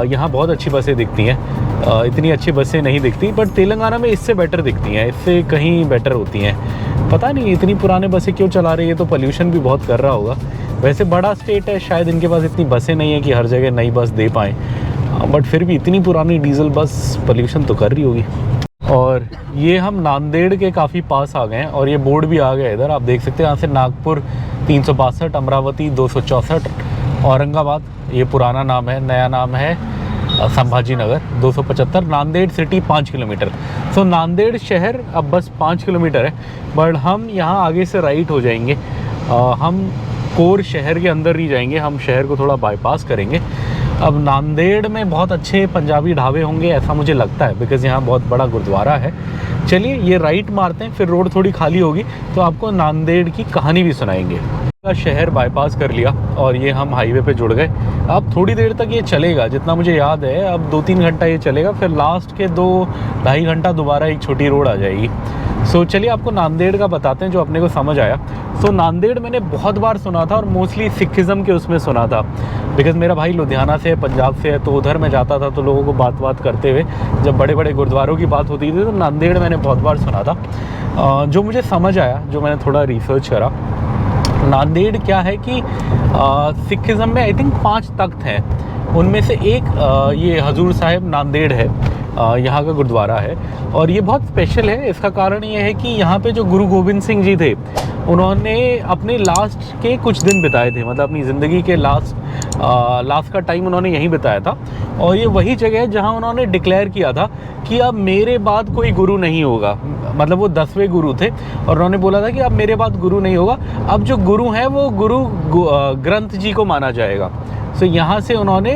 यहाँ बहुत अच्छी बसें दिखती हैं। इतनी अच्छी बसें नहीं दिखती, बट तेलंगाना में इससे बेटर दिखती हैं, इससे कहीं बेटर होती हैं। पता नहीं इतनी पुराने बसें क्यों चला रही है, तो पोल्यूशन भी बहुत कर रहा होगा। वैसे बड़ा स्टेट है, शायद इनके पास इतनी बसें नहीं है कि हर जगह नई बस दे पाएँ, बट फिर भी इतनी पुरानी डीजल बस पोल्यूशन तो कर रही होगी। और ये हम नांदेड़ के काफ़ी पास आ गए हैं और ये बोर्ड भी आ गया इधर, आप देख सकते हैं। यहाँ से नागपुर 362, अमरावती 264, औरंगाबाद ये पुराना नाम है, नया नाम है संभाजी नगर 275, नांदेड़ सिटी 5 किलोमीटर। सो नांदेड़ शहर अब बस 5 किलोमीटर है, बट हम यहाँ आगे से राइट हो जाएंगे। हम कोर शहर के अंदर नहीं जाएंगे, हम शहर को थोड़ा बाईपास करेंगे। अब नांदेड़ में बहुत अच्छे पंजाबी ढाबे होंगे ऐसा मुझे लगता है, बिकॉज़ यहाँ बहुत बड़ा गुरुद्वारा है। चलिए ये राइट मारते हैं, फिर रोड थोड़ी खाली होगी तो आपको नांदेड़ की कहानी भी सुनाएंगे। शहर बाईपास कर लिया और ये हम हाईवे पे जुड़ गए। अब थोड़ी देर तक ये चलेगा, जितना मुझे याद है अब 2-3 घंटा ये चलेगा, फिर लास्ट के 2-2.5 घंटा दोबारा एक छोटी रोड आ जाएगी। सो चलिए आपको नांदेड़ का बताते हैं जो अपने को समझ आया। सो नांदेड़ मैंने बहुत बार सुना था और मोस्टली सिखिज़म के उसमें सुना था, बिकॉज़ मेरा भाई लुधियाना से है, पंजाब से है, तो उधर मैं जाता था तो लोगों को बात करते हुए जब बड़े बड़े गुरुद्वारों की बात होती थी तो नांदेड़ मैंने बहुत बार सुना था। जो मुझे समझ आया, जो मैंने थोड़ा रिसर्च करा, नांदेड़ क्या है कि सिखिज़म में आई थिंक 5 तख्त हैं, उनमें से एक ये हजूर साहिब नांदेड़ है, यहाँ का गुरुद्वारा है। और ये बहुत स्पेशल है, इसका कारण ये है कि यहाँ पे जो गुरु गोविंद सिंह जी थे उन्होंने अपने लास्ट के कुछ दिन बिताए थे, मतलब अपनी ज़िंदगी के लास्ट का टाइम उन्होंने यहीं बिताया था। और ये वही जगह है जहाँ उन्होंने डिक्लेयर किया था कि अब मेरे बाद कोई गुरु नहीं होगा, मतलब वो 10वें गुरु थे और उन्होंने बोला था कि अब मेरे बाद गुरु नहीं होगा, अब जो गुरु हैं वो गुरु ग्रंथ जी को माना जाएगा। सो यहाँ से उन्होंने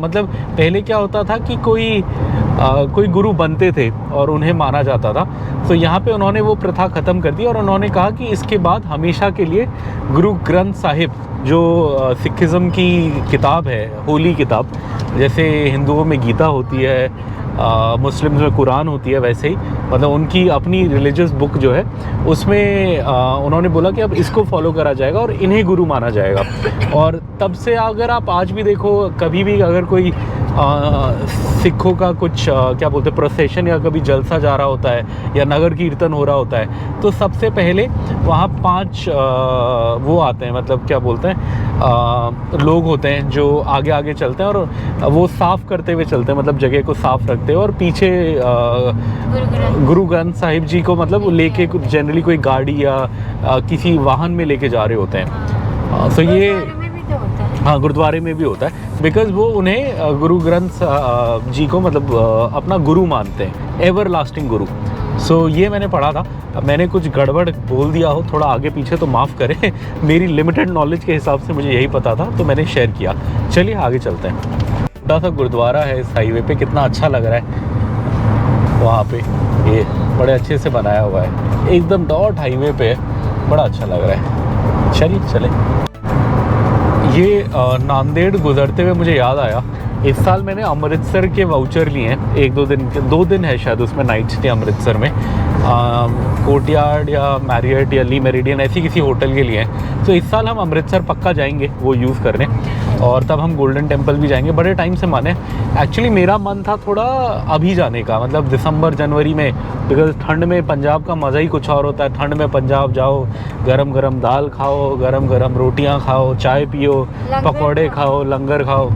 मतलब पहले क्या होता था कि कोई गुरु बनते थे और उन्हें माना जाता था, तो यहाँ पे उन्होंने वो प्रथा ख़त्म कर दी और उन्होंने कहा कि इसके बाद हमेशा के लिए गुरु ग्रंथ साहिब जो सिखिज़म की किताब है, होली किताब, जैसे हिंदुओं में गीता होती है, मुस्लिम्स में कुरान होती है, वैसे ही मतलब उनकी अपनी रिलीजियस बुक जो है उसमें उन्होंने बोला कि अब इसको फॉलो करा जाएगा और इन्हें गुरु माना जाएगा। और तब से अगर आप आज भी देखो, कभी भी अगर कोई सिखों का कुछ क्या बोलते हैं प्रोसेशन या कभी जलसा जा रहा होता है या नगर कीर्तन हो रहा होता है, तो सबसे पहले वहाँ 5 वो आते हैं, मतलब क्या बोलते हैं लोग होते हैं जो आगे आगे चलते हैं और वो साफ़ करते हुए चलते हैं, मतलब जगह को साफ़ रखते हैं और पीछे गुरु ग्रंथ साहिब जी को मतलब लेके जनरली कोई गाड़ी या किसी वाहन में लेके जा रहे होते हैं। तो ये हाँ गुरुद्वारे में भी होता है, बिकॉज़ वो उन्हें गुरु ग्रंथ जी को मतलब अपना गुरु मानते हैं, एवर लास्टिंग गुरु। सो ये मैंने पढ़ा था। अब मैंने कुछ गड़बड़ बोल दिया हो थोड़ा आगे पीछे तो माफ़ करें, मेरी लिमिटेड नॉलेज के हिसाब से मुझे यही पता था तो मैंने शेयर किया। चलिए आगे चलते हैं। छोटा सा गुरुद्वारा है इस हाईवे पे, कितना अच्छा लग रहा है वहाँ पे, ये बड़े अच्छे से बनाया हुआ है, एकदम डॉट हाईवे पे है, बड़ा अच्छा लग रहा है। चलिए चले। ये नांदेड़ गुजरते हुए मुझे याद आया, इस साल मैंने अमृतसर के वाउचर लिए हैं, 1-2 दिन के, 2 दिन है शायद उसमें नाइट स्टे अमृतसर में, कोर्टयार्ड या मैरियट या ली मेरिडियन ऐसी किसी होटल के लिए हैं। तो इस साल हम अमृतसर पक्का जाएंगे वो यूज़ करने, और तब हम गोल्डन टेम्पल भी जाएंगे। बड़े टाइम से माने एक्चुअली मेरा मन था थोड़ा अभी जाने का, मतलब दिसंबर जनवरी में, बिकॉज ठंड में पंजाब का मज़ा ही कुछ और होता है। ठंड में पंजाब जाओ, गरम गरम दाल खाओ, गरम गरम रोटियां खाओ, चाय पियो, पकौड़े खाओ, लंगर खाओ।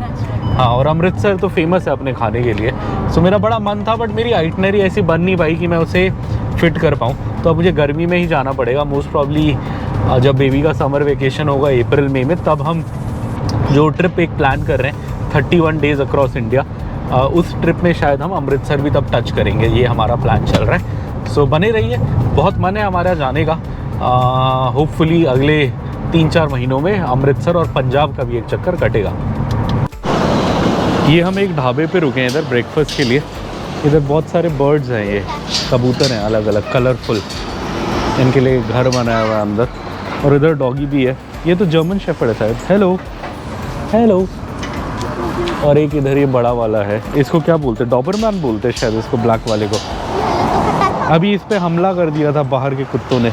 हाँ, और अमृतसर तो फेमस है अपने खाने के लिए। सो मेरा बड़ा मन था, बट मेरी आइटनरी ऐसी बन नहीं पाई कि मैं उसे फिट कर पाऊँ, तो अब मुझे गर्मी में ही जाना पड़ेगा मोस्ट प्रॉब्ली। जब बेबी का समर वेकेशन होगा अप्रैल मई में, तब हम जो ट्रिप एक प्लान कर रहे हैं 31 डेज़ अक्रॉस इंडिया, उस ट्रिप में शायद हम अमृतसर भी तब टच करेंगे, ये हमारा प्लान चल रहा है। सो बने रहिए, बहुत मन है हमारा जाने का। होपफुली अगले 3-4 महीनों में अमृतसर और पंजाब का भी एक चक्कर कटेगा। ये हम एक ढाबे पे रुके हैं इधर ब्रेकफास्ट के लिए। इधर बहुत सारे बर्ड्स हैं, ये कबूतर हैं अलग अलग कलरफुल, इनके लिए घर बनाया हुआ है अंदर। और इधर डॉगी भी है, ये तो जर्मन शेफर्ड है शायद। Hello hello. और एक इधर ये बड़ा वाला है, इसको क्या बोलते हैं, डॉबरमैन बोलते हैं शायद इसको, ब्लैक वाले को। अभी इस पे हमला कर दिया था बाहर के कुत्तों ने,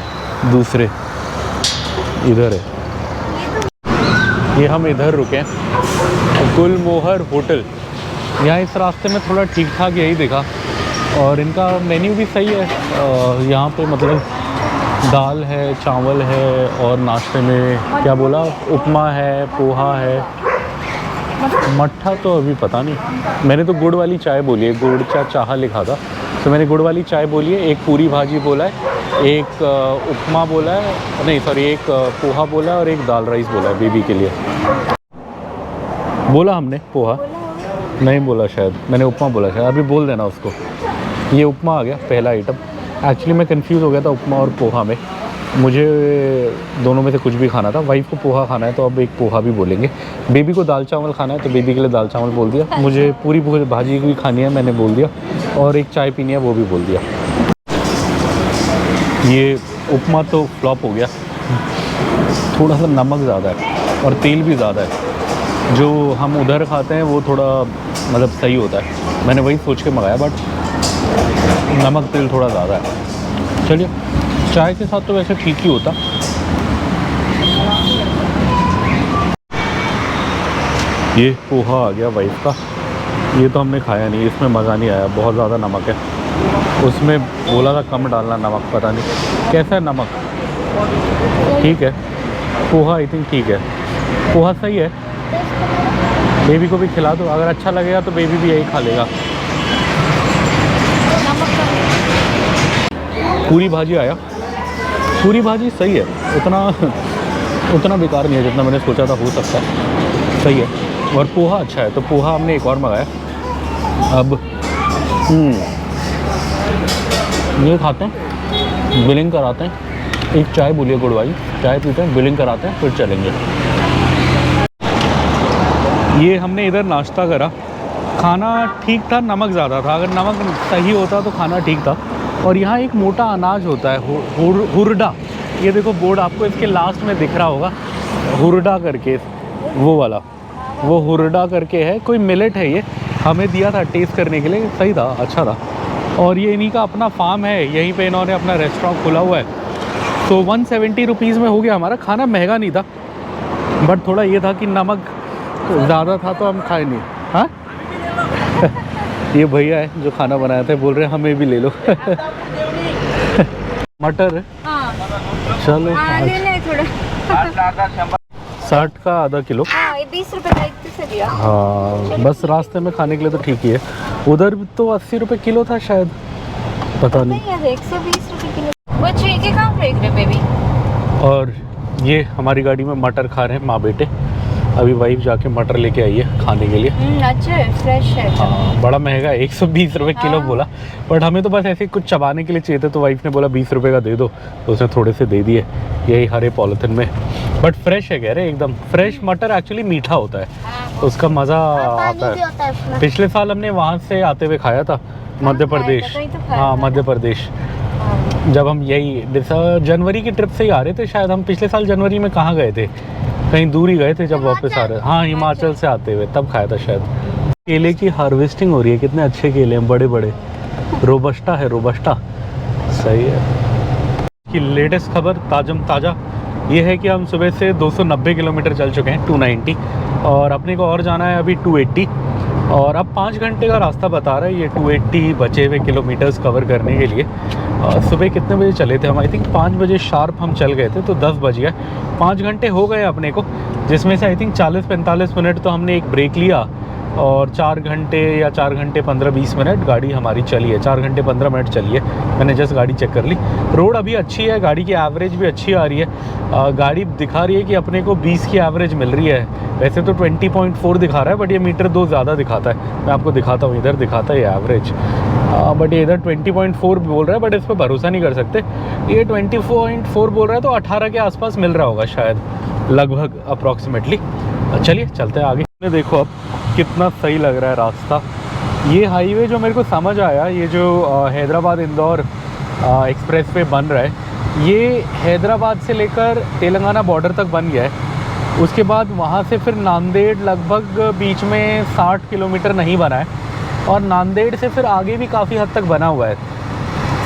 दूसरे। इधर है, ये हम इधर रुके हैं, गुलमोहर होटल। यहाँ इस रास्ते में थोड़ा ठीक ठाक यही दिखा, और इनका मेन्यू भी सही है। यहाँ पे मतलब दाल है, चावल है, और नाश्ते में क्या बोला, उपमा है, पोहा है, मट्ठा तो अभी पता नहीं। मैंने तो गुड़ वाली चाय बोली है, गुड़ चाह लिखा था, तो मैंने गुड़ वाली चाय बोली है। एक पूरी भाजी बोला है, एक उपमा बोला है, नहीं सॉरी, एक पोहा बोला है, और एक दाल राइस बोला है बेबी के लिए। बोला हमने पोहा नहीं बोला शायद, मैंने उपमा बोला शायद, अभी बोल देना उसको। ये उपमा आ गया पहला आइटम। एक्चुअली मैं कंफ्यूज हो गया था उपमा और पोहा में, मुझे दोनों में से कुछ भी खाना था। वाइफ को पोहा खाना है तो अब एक पोहा भी बोलेंगे। बेबी को दाल चावल खाना है तो बेबी के लिए दाल चावल बोल दिया। मुझे पूरी भाजी भी खानी है, मैंने बोल दिया, और एक चाय पीनी है, वो भी बोल दिया। ये उपमा तो फ्लॉप हो गया, थोड़ा सा नमक ज़्यादा है और तेल भी ज़्यादा है। जो हम उधर खाते हैं वो थोड़ा मतलब सही होता है, मैंने वही सोच के मंगाया, बट नमक तेल थोड़ा ज़्यादा है। चलिए, चाय के साथ तो वैसे ठीक ही होता। ये पोहा आ गया वाइफ का, ये तो हमने खाया नहीं, इसमें मज़ा नहीं आया, बहुत ज़्यादा नमक है। उसमें बोला था कम डालना नमक, पता नहीं कैसा है नमक। ठीक है, पोहा आई थिंक ठीक है, पोहा सही है। बेबी को भी खिला दो, अगर अच्छा लगेगा तो बेबी भी यही खा लेगा। पूरी भाजी आया, पूरी भाजी सही है, उतना बेकार नहीं है जितना मैंने सोचा था, हो सकता है सही है। और पोहा अच्छा है, तो पोहा हमने एक और मंगाया। अब ये खाते हैं, बिलिंग कराते हैं। एक चाय बोलिए गुड़ वाली, चाय पीते हैं, बिलिंग कराते हैं, फिर चलेंगे। ये हमने इधर नाश्ता करा, खाना ठीक था, नमक ज़्यादा था। अगर नमक सही होता तो खाना ठीक था। और यहाँ एक मोटा अनाज होता है, हुरडा, ये देखो बोर्ड आपको इसके लास्ट में दिख रहा होगा, हुरडा करके, वो वाला, वो हुरडा करके है, कोई मिलेट है। ये हमें दिया था टेस्ट करने के लिए, सही था, अच्छा था। और ये इन्हीं का अपना फार्म है, यहीं पे इन्होंने अपना रेस्टोरेंट खोला हुआ है। तो 170 रुपीज़ में हो गया हमारा खाना। महंगा नहीं था, बट थोड़ा ये था कि नमक ज़्यादा था तो हम खाए नहीं। हाँ ये भैया है जो खाना बनाया था, बोल रहे हैं हमें भी ले लो। मटर हाँ। चलो, थोड़ा 60 का आधा किलो। 20 रुपए का एक से दिया। हाँ, बस रास्ते में खाने के लिए तो ठीक ही है। उधर तो 80 रुपये किलो था शायद, पता नहीं। 120 रुपए किलो। वो चीज़ें कहाँ फेंक रहे बेबी। और ये हमारी गाड़ी में मटर खा रहे हैं माँ बेटे। अभी वाइफ जाके मटर लेके आई है खाने के लिए। अच्छा है, फ्रेश है। हाँ, बड़ा महंगा है, 120 रुपये किलो बोला, बट हमें तो बस ऐसे कुछ चबाने के लिए चाहिए थे, तो वाइफ ने बोला 20 रुपये का दे दो, तो उसने थोड़े से दे दिए, यही हरे पॉलिथिन में। बट फ्रेश है, कह रहे एकदम फ्रेश। मटर एक्चुअली मीठा होता है, तो उसका मज़ा आता है। पिछले साल हमने वहाँ से आते हुए खाया था, मध्य प्रदेश। हाँ, मध्य प्रदेश, जब हम यही जनवरी की ट्रिप से ही आ रहे थे शायद। हम पिछले साल जनवरी में कहाँ गए थे, कहीं दूर ही गए थे जब वापस आ रहे। हाँ, हिमाचल से आते हुए तब खाया था शायद। केले की हार्वेस्टिंग हो रही है, कितने अच्छे केले हैं, बड़े बड़े। रोबस्टा है, रोबस्टा, सही है। कि लेटेस्ट खबर ताज़ा ये है कि हम सुबह से 290 किलोमीटर चल चुके हैं, 290, और अपने को और जाना है अभी 280, और अब 5 घंटे का रास्ता बता रहा है ये 280 बचे हुए किलोमीटर्स कवर करने के लिए। सुबह कितने बजे चले थे हम, आई थिंक 5 बजे शार्प हम चल गए थे, तो 10 बज गए। 5 घंटे हो गए अपने को, जिसमें से आई थिंक 40-45 मिनट तो हमने एक ब्रेक लिया और 4 घंटे या 4 घंटे 15-20 मिनट गाड़ी हमारी चली है। 4 घंटे 15 मिनट चली है। मैंने जस्ट गाड़ी चेक कर ली। रोड अभी अच्छी है, गाड़ी की एवरेज भी अच्छी आ रही है। गाड़ी दिखा रही है कि अपने को 20 की एवरेज मिल रही है। वैसे तो 20.4 दिखा रहा है, बट ये मीटर 2 ज़्यादा दिखाता है। मैं आपको दिखाता हूँ, इधर दिखाता है ये एवरेज, बट ये इधर 20.4 बोल रहा है, बट इस पर भरोसा नहीं कर सकते। ये 20.4 बोल रहा है तो 18 के आसपास मिल रहा होगा शायद, लगभग अप्रॉक्सीमेटली। चलिए चलते हैं आगे। देखो अब कितना सही लग रहा है रास्ता। ये हाईवे जो मेरे को समझ आया, ये जो हैदराबाद इंदौर एक्सप्रेस वे बन रहा है, ये हैदराबाद से लेकर तेलंगाना बॉर्डर तक बन गया है। उसके बाद वहाँ से फिर नांदेड़ लगभग बीच में 60 किलोमीटर नहीं बना है, और नांदेड़ से फिर आगे भी काफ़ी हद तक बना हुआ है।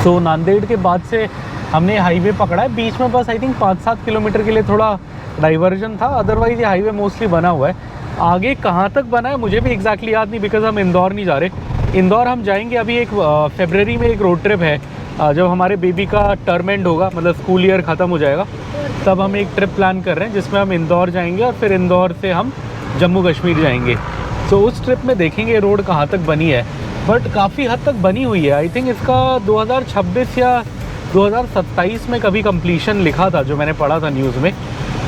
तो नांदेड़ के बाद से हमने हाईवे पकड़ा है। बीच में बस आई थिंक 5-7 किलोमीटर के लिए थोड़ा डाइवर्जन था, अदरवाइज़ ये हाईवे मोस्टली बना हुआ है। आगे कहाँ तक बना है मुझे भी एग्जैक्टली याद नहीं, बिकॉज हम इंदौर नहीं जा रहे। इंदौर हम जाएंगे अभी, एक फरवरी में एक रोड ट्रिप है, जब हमारे बेबी का टर्म एंड होगा, मतलब स्कूल ईयर ख़त्म हो जाएगा, तब हम एक ट्रिप प्लान कर रहे हैं जिसमें हम इंदौर जाएंगे और फिर इंदौर से हम जम्मू कश्मीर जाएंगे। तो उस ट्रिप में देखेंगे रोड कहाँ तक बनी है, बट काफ़ी हद तक बनी हुई है। आई थिंक इसका 2026 या 2027 में कभी कंप्लीशन लिखा था, जो मैंने पढ़ा था न्यूज़ में।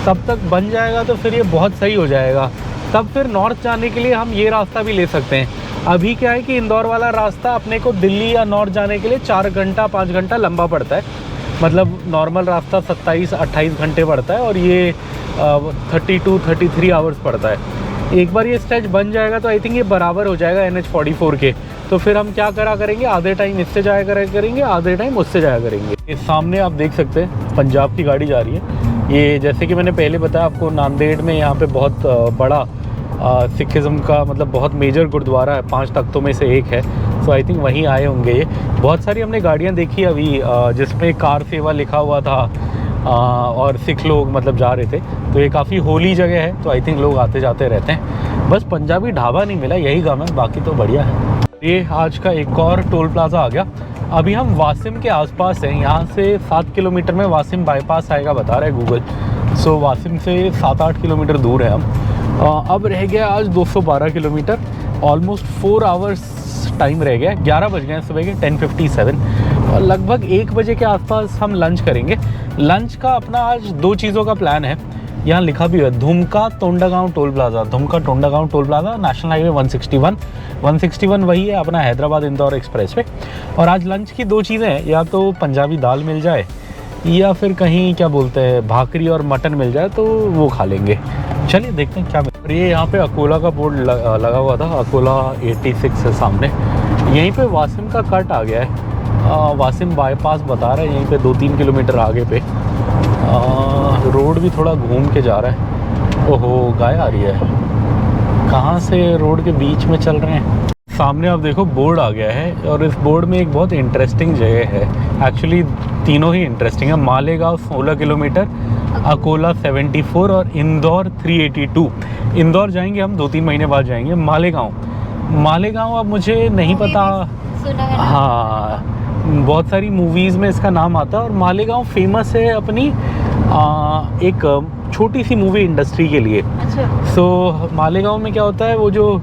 तब तक बन जाएगा तो फिर ये बहुत सही हो जाएगा। तब फिर नॉर्थ जाने के लिए हम ये रास्ता भी ले सकते हैं। अभी क्या है कि इंदौर वाला रास्ता अपने को दिल्ली या नॉर्थ जाने के लिए 4 घंटा 5 घंटा लंबा पड़ता है, मतलब नॉर्मल रास्ता 27-28 घंटे पड़ता है, और ये 32-33 आवर्स पड़ता है। एक बार ये स्ट्रेच बन जाएगा तो आई थिंक ये बराबर हो जाएगा NH-44 के। तो फिर हम क्या करेंगे, आधे टाइम इससे जाया करेंगे, आधे टाइम उससे जाया करेंगे। इस सामने आप देख सकते हैं पंजाब की गाड़ी जा रही है। ये जैसे कि मैंने पहले बताया आपको, नांदेड़ में यहाँ पे बहुत बड़ा सिखिज़्म का मतलब बहुत मेजर गुरुद्वारा है, 5 तख्तों में से एक है। सो आई थिंक वहीं आए होंगे ये। बहुत सारी हमने गाड़ियाँ देखी अभी जिसमें कार सेवा लिखा हुआ था, और सिख लोग मतलब जा रहे थे। तो ये काफ़ी होली जगह है, तो आई थिंक लोग आते जाते रहते हैं। बस पंजाबी ढाबा नहीं मिला, यही काम है, बाकी तो बढ़िया है। ये आज का एक और टोल प्लाज़ा आ गया। अभी हम वासिम के आसपास हैं। यहाँ से 7 किलोमीटर में वासिम बाईपास आएगा बता रहा है गूगल। सो वासिम से 7-8 किलोमीटर दूर है हम। अब रह गया आज 212 किलोमीटर, ऑलमोस्ट 4 आवर्स टाइम रह गया। 11 बज गए हैं सुबह के, 10:57, और लगभग 1 बजे के आसपास हम लंच करेंगे। लंच का अपना आज 2 चीज़ों का प्लान है। यहाँ लिखा भी है Dhumka Tondagaon toll plaza, Dhumka Tondagaon toll plaza, national highway 161 वही है अपना हैदराबाद इंदौर एक्सप्रेस पे। और आज लंच की 2 चीज़ें हैं, या तो पंजाबी दाल मिल जाए, या फिर कहीं क्या बोलते हैं भाकरी और मटन मिल जाए तो वो खा लेंगे। चलिए देखते हैं क्या मिल। ये यहाँ पे अकोला का बोर्ड लगा हुआ था, अकोला 86 है सामने। यहीं पे वासिम का कट आ गया है, वासिम बाईपास बता रहा है यहीं पे 2-3 किलोमीटर आगे पे। रोड भी थोड़ा घूम के जा रहा है। ओहो, गाय आ रही है, कहाँ से रोड के बीच में चल रहे हैं। सामने आप देखो बोर्ड आ गया है, और इस बोर्ड में एक बहुत इंटरेस्टिंग जगह है। एक्चुअली तीनों ही इंटरेस्टिंग है। मालेगांव 16 किलोमीटर, अकोला 74 और इंदौर 382। इंदौर जाएंगे हम 2-3 महीने बाद जाएंगे। मालेगांव अब मुझे नहीं पता, हाँ बहुत सारी मूवीज़ में इसका नाम आता है। और मालेगांव फेमस है अपनी एक छोटी सी मूवी इंडस्ट्री के लिए। सो मालेगांव में क्या होता है, वो जो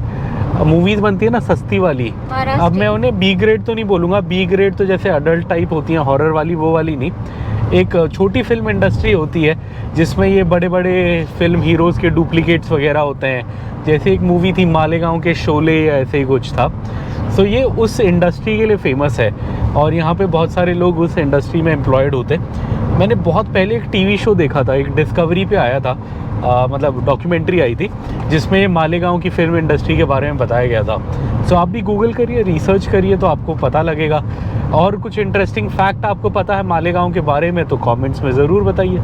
मूवीज़ बनती है ना सस्ती वाली, अब मैं उन्हें बी ग्रेड तो नहीं बोलूँगा, बी ग्रेड तो जैसे अडल्ट टाइप होती हैं, हॉरर वाली वो वाली नहीं, एक छोटी फिल्म इंडस्ट्री होती है जिसमें ये बड़े बड़े फिल्म हीरोज़ के डुप्लीकेट्स वगैरह होते हैं। जैसे एक मूवी थी मालेगांव के शोले या ऐसे ही कुछ था। सो ये उस इंडस्ट्री के लिए फेमस है, और यहाँ पे बहुत सारे लोग उस इंडस्ट्री में एम्प्लॉयड होते हैं। मैंने बहुत पहले एक टीवी शो देखा था, एक डिस्कवरी पे आया था, मतलब डॉक्यूमेंट्री आई थी जिसमें मालेगांव की फिल्म इंडस्ट्री के बारे में बताया गया था। सो आप भी गूगल करिए, रिसर्च करिए तो आपको पता लगेगा। और कुछ इंटरेस्टिंग फैक्ट आपको पता है मालेगांव के बारे में तो कमेंट्स में ज़रूर बताइए।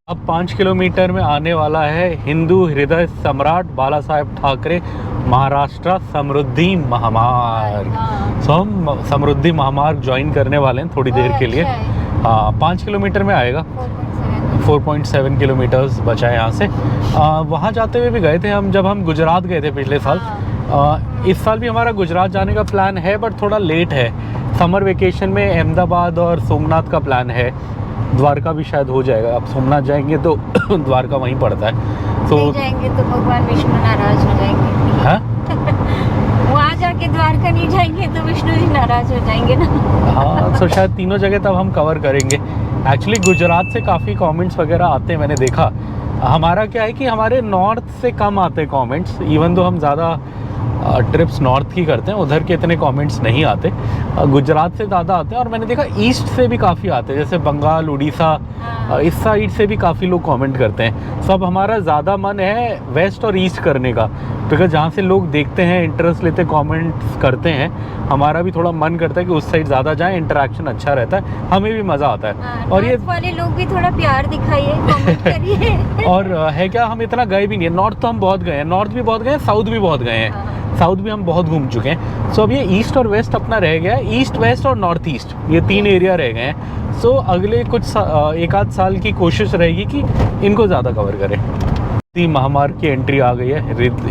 अब 5 किलोमीटर में आने वाला है हिंदू हृदय सम्राट बाला साहेब ठाकरे महाराष्ट्र समृद्धि महामार्ग। सो हम समृद्धि महामार्ग ज्वाइन करने वाले हैं थोड़ी देर के लिए। हाँ, 5 किलोमीटर में आएगा, 4.7 किलोमीटर्स बचा है यहाँ से। वहाँ जाते हुए भी गए थे हम, जब हम गुजरात गए थे पिछले साल। इस साल भी हमारा गुजरात जाने का प्लान है, बट थोड़ा लेट है। समर वेकेशन में अहमदाबाद और सोमनाथ का प्लान है, द्वारका भी शायद हो जाएगा। अब सोमनाथ जाएंगे तो द्वारका वहीं पड़ता है, तो जाएंगे तो भगवान विष्णु नाराज हो जाएंगे। हाँ के द्वारका नहीं जाएंगे तो विष्णु जी नाराज हो जाएंगे ना। हाँ, तो शायद तीनों जगह तब हम कवर करेंगे। एक्चुअली गुजरात से काफ़ी कमेंट्स वगैरह आते हैं, मैंने देखा। हमारा क्या है कि हमारे नॉर्थ से कम आते कमेंट्स, इवन दो हम ज़्यादा ट्रिप्स नॉर्थ की करते हैं, उधर के इतने कमेंट्स नहीं आते। गुजरात से ज़्यादा आते हैं, और मैंने देखा ईस्ट से भी काफ़ी आते हैं, जैसे बंगाल, उड़ीसा, इस साइड से भी काफ़ी लोग कमेंट करते हैं। सब हमारा ज़्यादा मन है वेस्ट और ईस्ट करने का, बिकॉज जहाँ से लोग देखते हैं, इंटरेस्ट लेते, कमेंट्स करते हैं, हमारा भी थोड़ा मन करता है कि उस साइड ज़्यादा जाएं, इंटरेक्शन अच्छा रहता है, हमें भी मज़ा आता है। और ये वाले लोग भी थोड़ा प्यार दिखाइए, कमेंट करिए। और है क्या, हम इतना गए भी नहीं है। नॉर्थ तो हम बहुत गए हैं, नॉर्थ भी बहुत गए हैं, साउथ भी बहुत गए हैं, साउथ भी हम बहुत घूम चुके हैं। सो अब ये ईस्ट और वेस्ट अपना रह गया है, ईस्ट, वेस्ट और नॉर्थ ईस्ट, ये 3 एरिया रह गए हैं। सो अगले कुछ एक आध साल की कोशिश रहेगी कि इनको ज़्यादा कवर करें। महामार्ग की एंट्री आ गई है,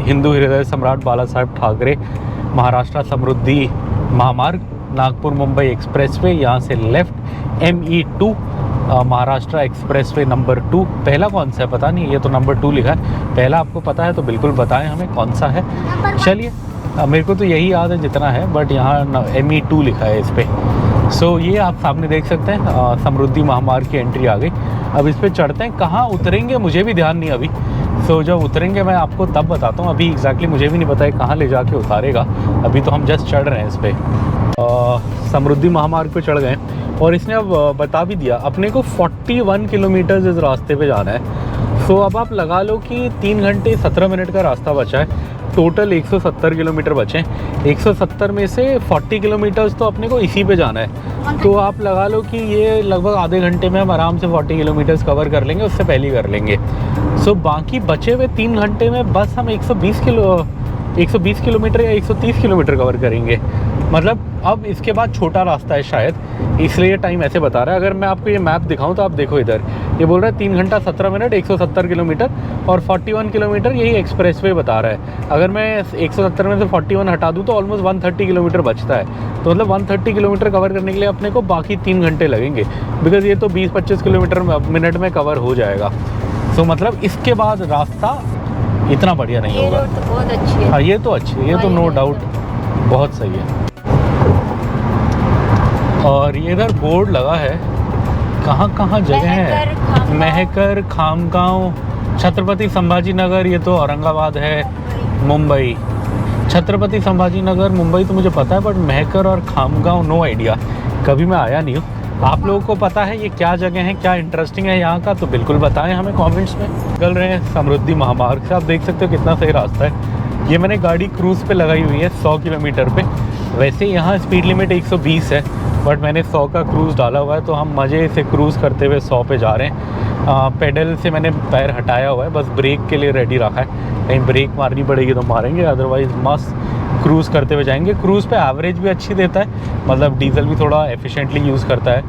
हिंदू हृदय सम्राट बाला साहेब ठाकरे महाराष्ट्र समृद्धि महामार्ग, नागपुर मुंबई एक्सप्रेसवे, यहाँ से left ME2 Maharashtra expressway number 2। पहला कौन सा है पता नहीं, ये तो नंबर 2 लिखा है। पहला आपको पता है तो बिल्कुल बताएं हमें कौन सा है। चलिए, मेरे को तो यही याद है जितना है, बट यहाँ ME2 लिखा है इस पर। सो ये आप सामने देख सकते हैं, समृद्धि महामार्ग की एंट्री आ गई। अब इस पर चढ़ते हैं, कहाँ उतरेंगे मुझे भी ध्यान नहीं अभी। सो जब उतरेंगे मैं आपको तब बताता हूँ, अभी एग्जैक्टली मुझे भी नहीं पता है कहाँ ले जाके उतारेगा। अभी तो हम जस्ट चढ़ रहे हैं इस पर। समृद्धि महामार्ग पे चढ़ गए, और इसने अब बता भी दिया अपने को 41 किलोमीटर इस रास्ते पे जाना है। सो अब आप लगा लो कि 3 घंटे 17 मिनट का रास्ता बचा है, टोटल 170 किलोमीटर बचे। 170 में से 40 किलोमीटर्स तो अपने को इसी पे जाना है, तो आप लगा लो कि ये लगभग आधे घंटे में हम आराम से 40 किलोमीटर्स कवर कर लेंगे, उससे पहले ही कर लेंगे। सो बाकी बचे हुए 3 घंटे में बस हम 120 किलोमीटर या 130 किलोमीटर कवर करेंगे। मतलब अब इसके बाद छोटा रास्ता है शायद, इसलिए टाइम ऐसे बता रहा है। अगर मैं आपको ये मैप दिखाऊं तो आप देखो इधर, ये बोल रहा है 3 घंटा 17 मिनट 170 किलोमीटर, और 41 किलोमीटर यही एक्सप्रेसवे बता रहा है। अगर मैं 170 में से 41 हटा दूं तो ऑलमोस्ट 130 किलोमीटर बचता है। तो मतलब 130 किलोमीटर कवर करने के लिए अपने को बाकी 3 घंटे लगेंगे, बिकॉज ये तो 20-25 किलोमीटर मिनट में कवर हो जाएगा। सो मतलब इसके बाद रास्ता इतना बढ़िया नहीं होगा। तो बहुत अच्छी है। हाँ, ये तो अच्छी है, ये तो नो डाउट बहुत सही है। और ये इधर बोर्ड लगा है, कहाँ कहाँ जगह है, महकर, खामगांव, छत्रपति संभाजी नगर, ये तो औरंगाबाद है, मुंबई। छत्रपति संभाजी नगर मुंबई तो मुझे पता है, बट महकर और खामगांव नो आइडिया, कभी मैं आया नहीं हूँ। आप लोगों को पता है ये क्या जगह है, क्या इंटरेस्टिंग है यहाँ का, तो बिल्कुल बताएं हमें कमेंट्स में। निकल रहे हैं समृद्धि महामार्ग से, आप देख सकते हो कितना सही रास्ता है। ये मैंने गाड़ी क्रूज़ पे लगाई हुई है 100 किलोमीटर पे। वैसे यहाँ स्पीड लिमिट 120 है, बट मैंने 100 का क्रूज़ डाला हुआ है, तो हम मज़े से क्रूज़ करते हुए 100 पे जा रहे हैं। पेडल से मैंने पैर हटाया हुआ है, बस ब्रेक के लिए रेडी रखा है, कहीं ब्रेक मारनी पड़ेगी तो मारेंगे, अदरवाइज़ मस्त क्रूज़ करते हुए जाएंगे। क्रूज़ पे एवरेज भी अच्छी देता है, मतलब डीजल भी थोड़ा एफिशिएंटली यूज़ करता है,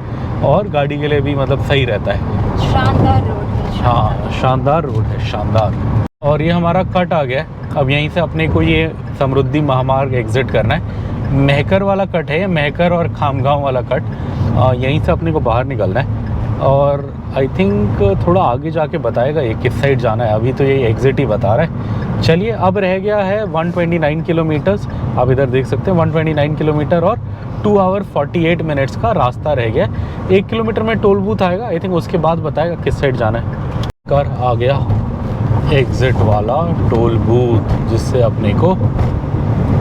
और गाड़ी के लिए भी मतलब सही रहता है। शानदार रोड है। हाँ, शानदार रोड है, शानदार। और ये हमारा कट आ गया है, अब यहीं से अपने को ये समृद्धि महामार्ग एग्ज़िट करना है। महकर वाला कट है, महकर और खामगांव वाला कट, यहीं से अपने को बाहर निकलना है। और आई थिंक थोड़ा आगे जाके बताएगा ये किस साइड जाना है, अभी तो ये एग्ज़िट ही बता रहा है। चलिए, अब रह गया है 129 किलोमीटर्स, आप इधर देख सकते हैं 129 किलोमीटर और 2 आवर 48 मिनट्स का रास्ता रह गया। 1 किलोमीटर में टोल बूथ आएगा, आई थिंक उसके बाद बताएगा किस साइड जाना है। कर आ गया एग्ज़िट वाला टोल बूथ, जिससे अपने को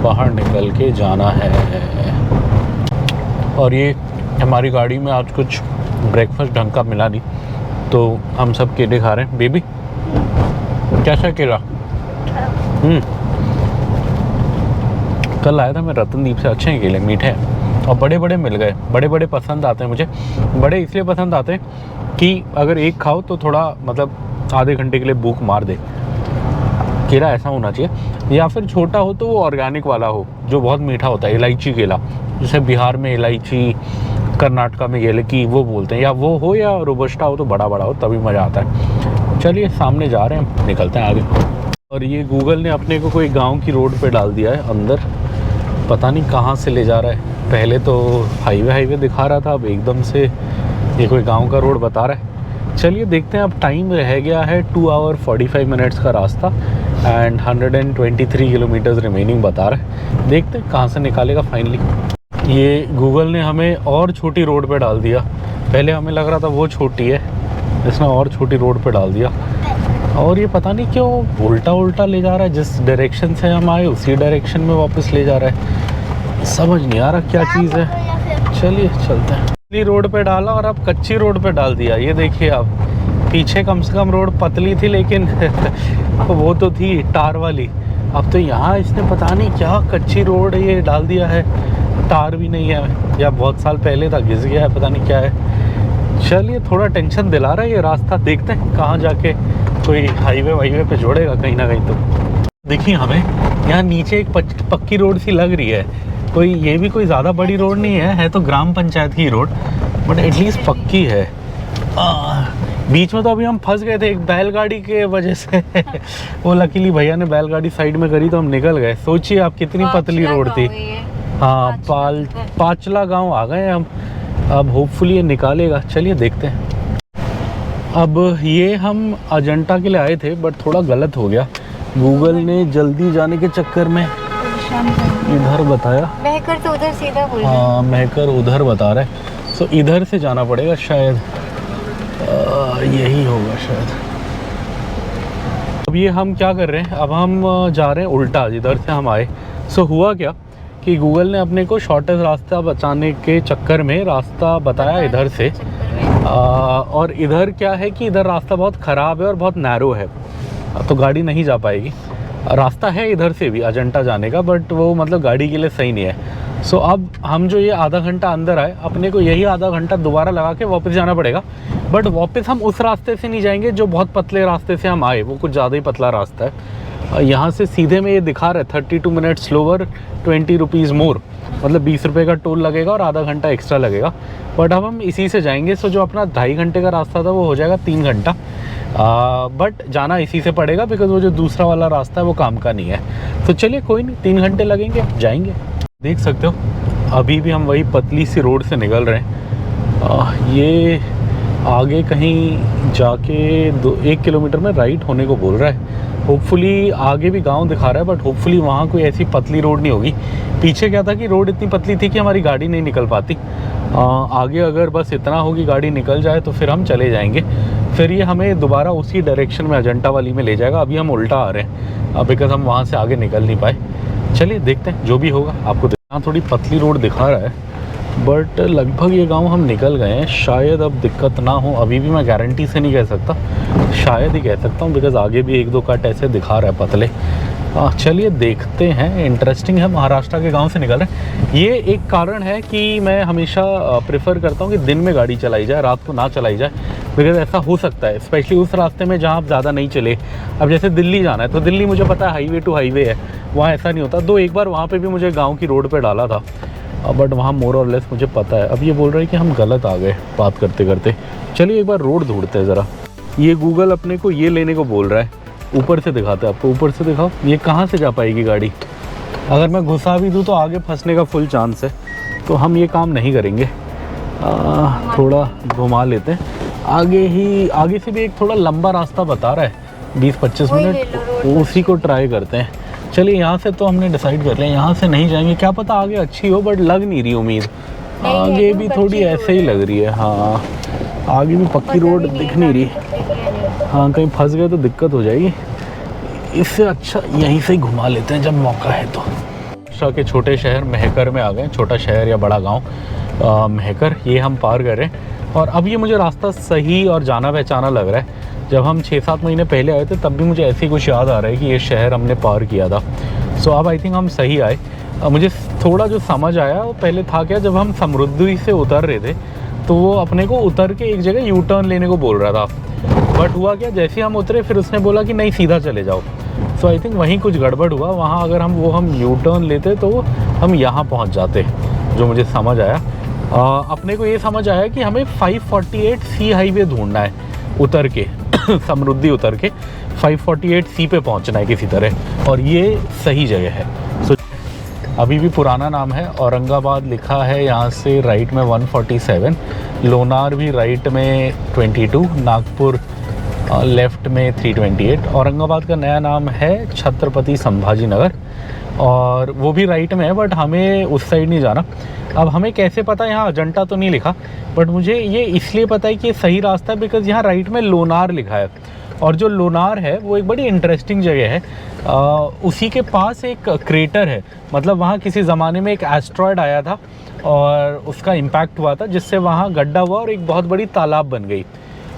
बाहर निकल के जाना है। और ये हमारी गाड़ी में आज कुछ ब्रेकफास्ट ढंग का मिला नहीं, तो हम सब केले खा रहे हैं। बेबी, कैसा केला? कल आया था मैं रतनदीप से, अच्छे हैं केले, मीठे हैं, और बड़े बड़े मिल गए। बड़े बड़े पसंद आते हैं मुझे, बड़े इसलिए पसंद आते हैं कि अगर एक खाओ तो थोड़ा मतलब आधे घंटे के लिए भूख मार दे। केला ऐसा होना चाहिए, या फिर छोटा हो तो वो ऑर्गेनिक वाला हो जो बहुत मीठा होता है, इलायची केला, जैसे बिहार में इलायची, कर्नाटका में येलकी वो बोलते हैं, या वो हो या रोबस्टा हो तो बड़ा बड़ा हो, तभी मज़ा आता है। चलिए, सामने जा रहे हैं, निकलते हैं आगे। और ये गूगल ने अपने को कोई गांव की रोड पे डाल दिया है अंदर, पता नहीं कहाँ से ले जा रहा है। पहले तो हाईवे दिखा रहा था, अब एकदम से ये कोई गांव का रोड बता रहा है। चलिए देखते हैं, अब टाइम रह गया है 2 आवर 45 मिनट्स का रास्ता। एंड 123 किलोमीटर्स रिमेनिंग बता रहा है। देखते हैं कहाँ से निकालेगा फाइनली। ये गूगल ने हमें और छोटी रोड पे डाल दिया। पहले हमें लग रहा था वो छोटी है, इसने और छोटी रोड पे डाल दिया। और ये पता नहीं क्यों उल्टा उल्टा ले जा रहा है, जिस डायरेक्शन से हम आए उसी डायरेक्शन में वापस ले जा रहा है। समझ नहीं आ रहा क्या चीज़ है। चलिए चलते हैं। पतली रोड पे डाला और अब कच्ची रोड पे डाल दिया। ये देखिए आप, पीछे कम से कम रोड पतली थी लेकिन वो तो थी टार वाली। अब तो यहाँ इसने पता नहीं क्या कच्ची रोड ये डाल दिया है, टार भी नहीं है, या बहुत साल पहले था घिस गया है, पता नहीं क्या है। चलिए थोड़ा टेंशन दिला रहा है ये रास्ता। देखते हैं कहाँ जाके कोई हाईवे वाईवे पे जोड़ेगा कहीं ना कहीं। तो देखिए हमें यहाँ नीचे एक पक्की रोड सी लग रही है। कोई ये भी कोई ज़्यादा बड़ी रोड नहीं है तो ग्राम पंचायत की रोड, बट एटलीस्ट पक्की है। बीच में तो अभी हम फंस गए थे एक बैलगाड़ी के वजह से वो लकीली भैया ने बैलगाड़ी साइड में करी तो हम निकल गए। सोचिए आप कितनी पतली रोड थी। हाँ, पाचला गांव आ गए हम। अब होपफुली ये निकालेगा। चलिए देखते हैं। अब ये हम अजंता के लिए आए थे बट थोड़ा गलत हो गया। गूगल ने जल्दी जाने के चक्कर में इधर बताया। महकर तो उधर सीधा बोल रहा है। हाँ, महकर उधर बता रहा है। सो इधर से जाना पड़ेगा शायद, यही होगा शायद। अब ये हम क्या कर रहे हैं, अब हम जा रहे हैं उल्टा जिधर से हम आए। सो हुआ क्या कि गूगल ने अपने को शॉर्टेस्ट रास्ता बचाने के चक्कर में रास्ता बताया इधर से। और इधर क्या है कि इधर रास्ता बहुत ख़राब है और बहुत नैरो है, तो गाड़ी नहीं जा पाएगी। रास्ता है इधर से भी अजंता जाने का, बट वो मतलब गाड़ी के लिए सही नहीं है। सो अब हम जो ये आधा घंटा अंदर आए, अपने को यही आधा घंटा दोबारा लगा के वापस जाना पड़ेगा। बट वापस हम उस रास्ते से नहीं जाएंगे जो बहुत पतले रास्ते से हम आए, वो कुछ ज़्यादा ही पतला रास्ता है। यहाँ से सीधे में ये दिखा रहा है 32 मिनट्स स्लोवर 20 रुपीज़ मोर, मतलब 20 रुपये का टोल लगेगा और आधा घंटा एक्स्ट्रा लगेगा। बट अब हम इसी से जाएंगे। सो जो अपना 2.5 घंटे का रास्ता था वो हो जाएगा 3 घंटा। बट जाना इसी से पड़ेगा बिकॉज वो जो दूसरा वाला रास्ता है वो काम का नहीं है। तो चलिए कोई नहीं, 3 घंटे लगेंगे, जाएंगे। देख सकते हो अभी भी हम वही पतली सी रोड से निकल रहे हैं। ये आगे कहीं जाके 1 किलोमीटर में राइट होने को बोल रहा है। होपफुली आगे भी गांव दिखा रहा है, बट होपफुली वहाँ कोई ऐसी पतली रोड नहीं होगी। पीछे क्या था कि रोड इतनी पतली थी कि हमारी गाड़ी नहीं निकल पाती। आगे अगर बस इतना होगी गाड़ी निकल जाए तो फिर हम चले जाएंगे। फिर ये हमें दोबारा उसी डायरेक्शन में अजंता वाली में ले जाएगा। अभी हम उल्टा आ रहे हैं बिकॉज हम वहाँ से आगे निकल नहीं पाए। चलिए देखते हैं जो भी होगा। आपको यहाँ थोड़ी पतली रोड दिखा रहा है बट लगभग ये गांव हम निकल गए हैं। शायद अब दिक्कत ना हो, अभी भी मैं गारंटी से नहीं कह सकता, शायद ही कह सकता हूँ बिकॉज आगे भी 1-2 कट ऐसे दिखा रहा है पतले। चलिए देखते हैं। इंटरेस्टिंग है, महाराष्ट्र के गांव से निकल रहे हैं। ये एक कारण है कि मैं हमेशा प्रेफर करता हूँ कि दिन में गाड़ी चलाई जाए, रात को ना चलाई जाए, बिकॉज ऐसा हो सकता है स्पेशली उस रास्ते में जहाँ आप ज़्यादा नहीं चले। अब जैसे दिल्ली जाना है तो दिल्ली मुझे पता है हाईवे टू हाईवे है, वहाँ ऐसा नहीं होता। एक बार वहाँ पर भी मुझे गाँव की रोड पर डाला था, बट वहाँ मोर और लेस मुझे पता है। अब ये बोल रहे हैं कि हम गलत आ गए बात करते करते। चलिए एक बार रोड ढूंढते हैं ज़रा। ये गूगल अपने को ये लेने को बोल रहा है। ऊपर से दिखाते हैं आपको, ऊपर से दिखाओ ये कहाँ से जा पाएगी गाड़ी। अगर मैं घुसा भी दूँ तो आगे फंसने का फुल चांस है, तो हम ये काम नहीं करेंगे। थोड़ा घुमा लेते हैं। आगे से भी एक थोड़ा लंबा रास्ता बता रहा है 20-25 मिनट, उसी को ट्राई करते हैं। चलिए यहाँ से तो हमने डिसाइड कर लिया, यहाँ से नहीं जाएंगे। क्या पता आगे अच्छी हो, बट लग नहीं रही उम्मीद। आगे भी थोड़ी ऐसे ही लग रही है। हाँ, आगे भी पक्की रोड दिख नहीं रही। हाँ, कहीं फंस गए तो दिक्कत हो जाएगी। इससे अच्छा यहीं से ही घुमा लेते हैं जब मौका है तो। महाराष्ट्र के छोटे शहर महकर में आ गए। छोटा शहर या बड़ा गाँव महकर, ये हम पार कर रहे हैं। और अब ये मुझे रास्ता सही और जाना पहचाना लग रहा है। जब हम 6-7 महीने पहले आए थे तब भी मुझे ऐसे ही कुछ याद आ रहा है कि ये शहर हमने पार किया था। सो अब आई थिंक हम सही आए। मुझे थोड़ा जो समझ आया वो पहले था क्या, जब हम समृद्धि से उतर रहे थे तो वो अपने को उतर के एक जगह यू टर्न लेने को बोल रहा था। बट हुआ क्या, जैसे ही हम उतरे फिर उसने बोला कि नहीं सीधा चले जाओ। सो आई थिंक वहीं कुछ गड़बड़ हुआ। वहाँ अगर हम यू टर्न लेते तो हम यहाँ पहुँच जाते, जो मुझे समझ आया। अपने को ये समझ आया कि हमें 548C हाईवे ढूंढना है उतर के समृद्धि उतर के 548C पे पहुंचना है किसी तरह, और ये सही जगह है। सो अभी भी पुराना नाम है, औरंगाबाद लिखा है यहाँ से राइट में 147, लोनार भी राइट में 22, नागपुर लेफ़्ट में 328। औरंगाबाद का नया नाम है छत्रपति संभाजी नगर, और वो भी राइट में है, बट हमें उस साइड नहीं जाना। अब हमें कैसे पता, यहाँ अजंता तो नहीं लिखा, बट मुझे ये इसलिए पता है कि ये सही रास्ता है बिकॉज़ यहाँ राइट में लोनार लिखा है, और जो लोनार है वो एक बड़ी इंटरेस्टिंग जगह है। उसी के पास एक क्रेटर है, मतलब वहाँ किसी ज़माने में एक एस्ट्रॉयड आया था और उसका इम्पैक्ट हुआ था, जिससे वहाँ गड्ढा हुआ और एक बहुत बड़ी तालाब बन गई।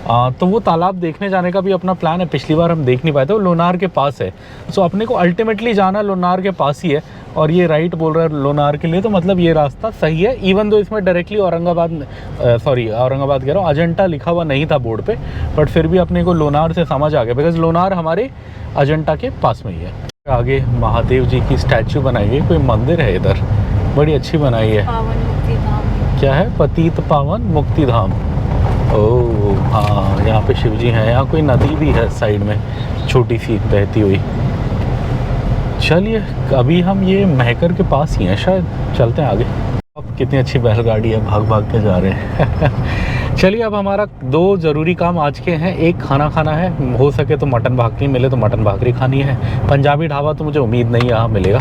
तो वो तालाब देखने जाने का भी अपना प्लान है। पिछली बार हम देख नहीं पाए थे, वो लोनार के पास है। सो अपने को अल्टीमेटली जाना लोनार के पास ही है, और ये राइट बोल रहा है लोनार के लिए, तो मतलब ये रास्ता सही है। इवन दो इसमें डायरेक्टली औरंगाबाद कह रहा हूँ, अजंता लिखा हुआ नहीं था बोर्ड पे, बट फिर भी अपने को लोनार से समझ आ गया बिकॉज लोनार हमारे अजंता के पास में ही है। आगे महादेव जी की स्टैचू बनाई गई, कोई मंदिर है इधर, बड़ी अच्छी बनाई है। पावन मुक्ति धाम। क्या है? पतित पावन मुक्ति धाम। ओह हाँ, यहाँ पे शिव जी हैं। यहाँ कोई नदी भी है साइड में, छोटी सी बहती हुई। चलिए, अभी हम ये महकर के पास ही हैं शायद, चलते हैं आगे। अब कितनी अच्छी बैलगाड़ी है, भाग भाग के जा रहे हैं। चलिए, अब हमारा 2 ज़रूरी काम आज के हैं। एक, खाना खाना है, हो सके तो मटन भाकरी मिले तो मटन भाकरी खानी है। पंजाबी ढाबा तो मुझे उम्मीद नहीं यहाँ मिलेगा।